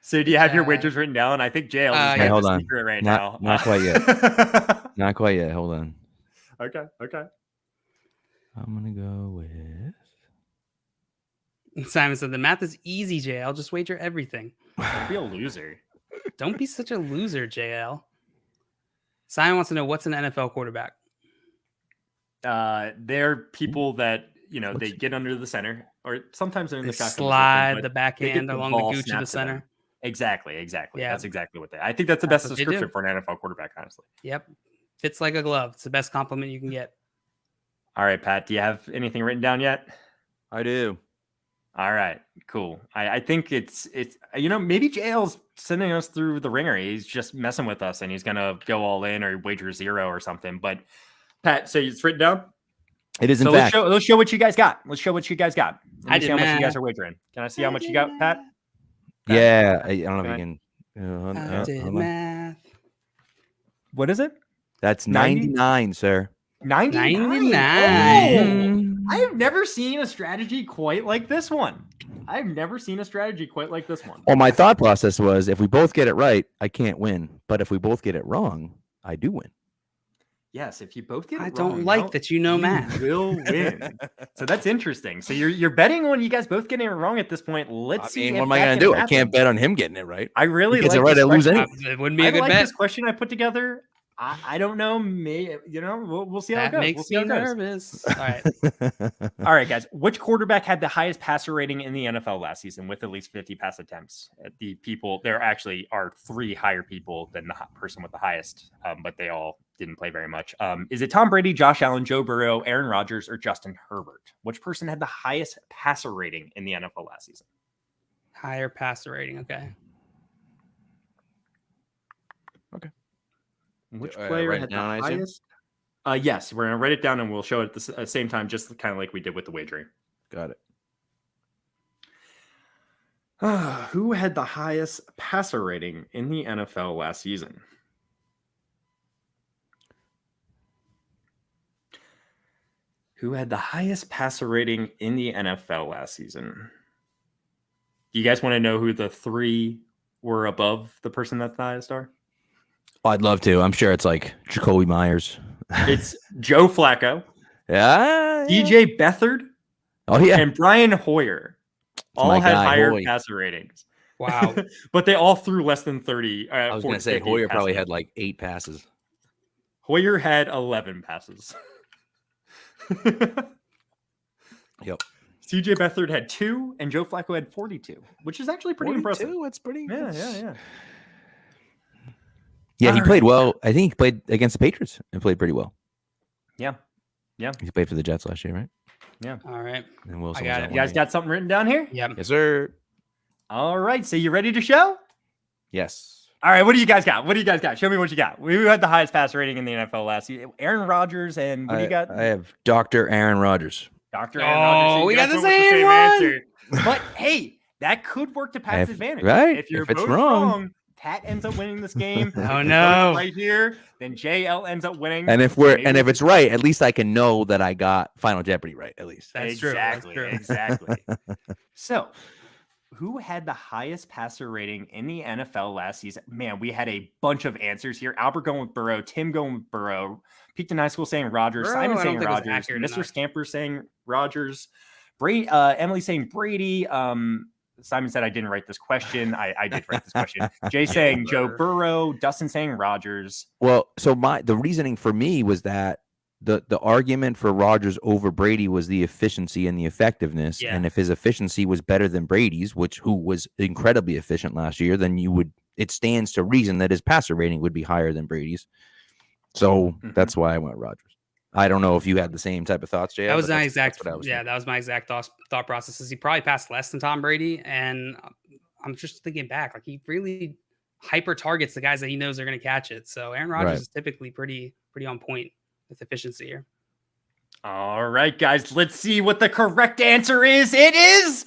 So do you have your wagers written down? I think JL is hold on. Secret right now. Not quite yet. Not quite yet. Hold on. Okay. I'm gonna go with. Simon said the math is easy, JL. Just wager everything. Don't be a loser. Don't be such a loser, JL. Simon wants to know what's an NFL quarterback. They're people that they get under the center, or sometimes they're in the shotgun slide position, the backhand along the gooch of the center. Exactly. Yeah. That's exactly what I think that's the best description for an NFL quarterback, honestly. Yep. Fits like a glove. It's the best compliment you can get. All right, Pat, do you have anything written down yet? I do. All right, cool. I think it's maybe JL's sending us through the ringer. He's just messing with us and he's going to go all in or wager 0 or something. But Pat, so it's written down? It is in fact. Let's show what you guys got. Let's show what you guys got. Let me see how much you guys are wagering. Can I see how much you got, Pat? Yeah, I don't know if you can. I did math. What is it? That's 99, sir. 99. Oh, I have never seen a strategy quite like this one. Well, my thought process was if we both get it right, I can't win. But if we both get it wrong, I do win. Yes, if you both get it wrong. I don't like that math. You will win. So that's interesting. So you're betting on you guys both getting it wrong at this point. Let's see. What am I going to do? I can't bet on him getting it right. I really like it right. I lose anyway. It wouldn't be a good bet. This question I put together. I don't know. Maybe we'll see how it goes. Makes me nervous. All right. All right, guys. Which quarterback had the highest passer rating in the NFL last season with at least 50 pass attempts? There actually are 3 higher people than the person with the highest, but they all didn't play very much. Is it Tom Brady, Josh Allen, Joe Burrow, Aaron Rodgers, or Justin Herbert? Which person had the highest passer rating in the NFL last season? Higher passer rating. Okay. Which player had the highest? Yes, we're going to write it down and we'll show it at the same time, just kind of like we did with the wagering. Got it. Who had the highest passer rating in the NFL last season? Do you guys want to know who the 3 were above the person that's the highest star? Oh, I'd love to. I'm sure it's like Jacoby Myers. It's Joe Flacco. Yeah. DJ Beathard. Oh, yeah. And Brian Hoyer. All had higher passer ratings. Wow. But they all threw less than 30. I was going to say Hoyer probably had like 8 passes. Hoyer had 11 passes. Yep. CJ Beathard had 2, and Joe Flacco had 42, which is actually pretty impressive. It's pretty. Yeah. Yeah, he All played right. well. I think he played against the Patriots and played pretty well. Yeah. He played for the Jets last year, right? Yeah. All right. And Wilson I got was it. at You guys got something written down here? Yep. Yes, sir. All right. So you ready to show? Yes. All right. What do you guys got? Show me what you got. We had the highest passer rating in the NFL last year. Aaron Rodgers and what do you got? I have Dr. Aaron Rodgers. Dr. Aaron Rodgers. Oh, we You got guys the went with same one. answer. But hey, that could work to Pat's advantage. Right. If you're If it's both wrong. wrong, Pat ends up winning this game. Oh, If no. you're right here, then JL ends up winning. And if if it's right, at least I can know that I got Final Jeopardy right. At least. That's true. Exactly. So, who had the highest passer rating in the NFL last season? Man, we had a bunch of answers here. Albert going with Burrow, Tim going with Burrow, Pete in High School saying Rodgers, Burrow, Simon I saying don't think was Rodgers, accurate Mr. enough. Scamper saying Rodgers, Emily saying Brady. Simon said I didn't write this question. I did write this question. Jay saying Joe Burrow, Dustin saying Rodgers. Well, so the reasoning for me was that the argument for Rodgers over Brady was the efficiency and the effectiveness. Yeah. And if his efficiency was better than Brady's, who was incredibly efficient last year, then it stands to reason that his passer rating would be higher than Brady's. So that's why I went Rodgers. I don't know if you had the same type of thoughts, Jay. That was my exact. What I was That was my exact thought process. Is he probably passed less than Tom Brady, and I'm just thinking back, like he really hyper targets the guys that he knows are going to catch it. So Aaron Rodgers is typically pretty on point with efficiency here. All right, guys, let's see what the correct answer is. It is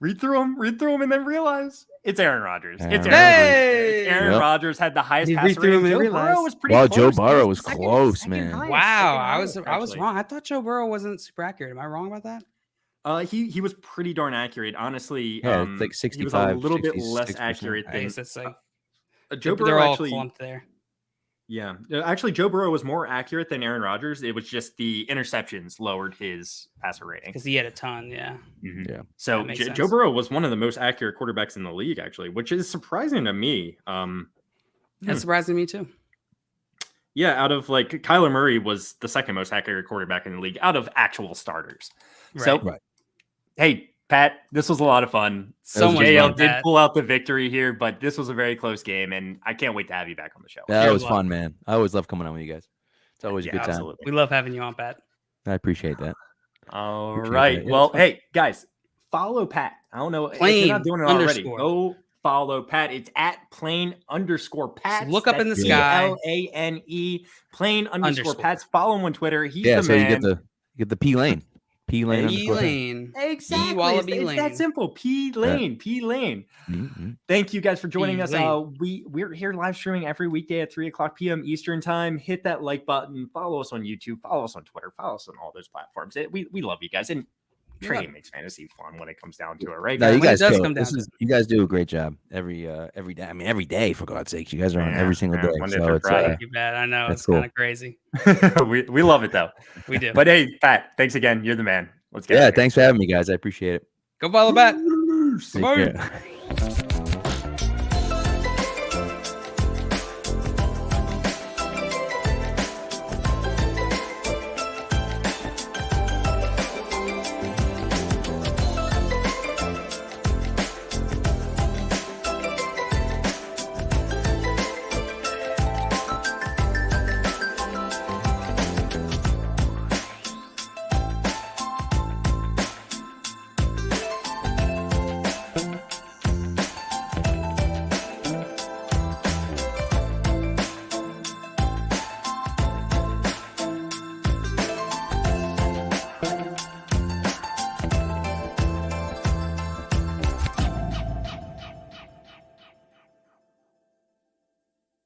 read through them, and then realize it's Aaron Rodgers. Aaron Rodgers had the highest passer rating. Joe Burrow was pretty close. Joe Burrow was close, man. Wow, I was wrong. I thought Joe Burrow wasn't super accurate. Am I wrong about that? He was pretty darn accurate, honestly. Yeah, it's like 65, he was a little bit less 66%. accurate I than guess that's like Joe they're Burrow. all Actually, clumped there. yeah, actually, Joe Burrow was more accurate than Aaron Rodgers. It was just the interceptions lowered his passer rating Because he had a ton, yeah. Mm-hmm. Yeah. So That makes sense. Joe Burrow was one of the most accurate quarterbacks in the league, actually, which is surprising to me. That's surprising to me too. Yeah, out of like Kyler Murray was the second most accurate quarterback in the league out of actual starters. So, Right. Hey, Pat, this was a lot of fun. So much JL fun, did Pat. pull out the victory here, but this was a very close game, and I can't wait to have you back on the show. That Good was luck. fun, man. I always love coming on with you guys. It's always a good time. Absolutely. We love having you on, Pat. I appreciate that. All Appreciate right. that. Yeah, Well, it's fun. hey, guys, follow Pat. I don't know if Plain you're not doing it already. underscore. Go follow Pat. It's at plain_Pat. Just look up in the That's sky. PLANE plain_Pats. Underscore. Follow him on Twitter. He's Yeah, the so man. you get the P lane. P lane. E lane. Exactly. Wallaby It's Lane. that simple. P lane. Mm-hmm. Thank you guys for joining P us. lane. We're here live streaming every weekday at 3:00 p.m. Eastern time. Hit that like button. Follow us on YouTube. Follow us on Twitter. Follow us on all those platforms. We love you guys. And trading makes fantasy fun when it comes down to it, right? No, you When it guys does kill come it. down to You guys do a great job every day. I mean, every day, for God's sakes. You guys are on every single day. Monday So through it's Friday. Thank you, Pat. I know that's it's cool. kind of crazy. we love it though. We do. But hey, Pat, thanks again. You're the man. Let's get yeah, out of here. thanks for having me, guys. I appreciate it. Go follow Pat. Take care.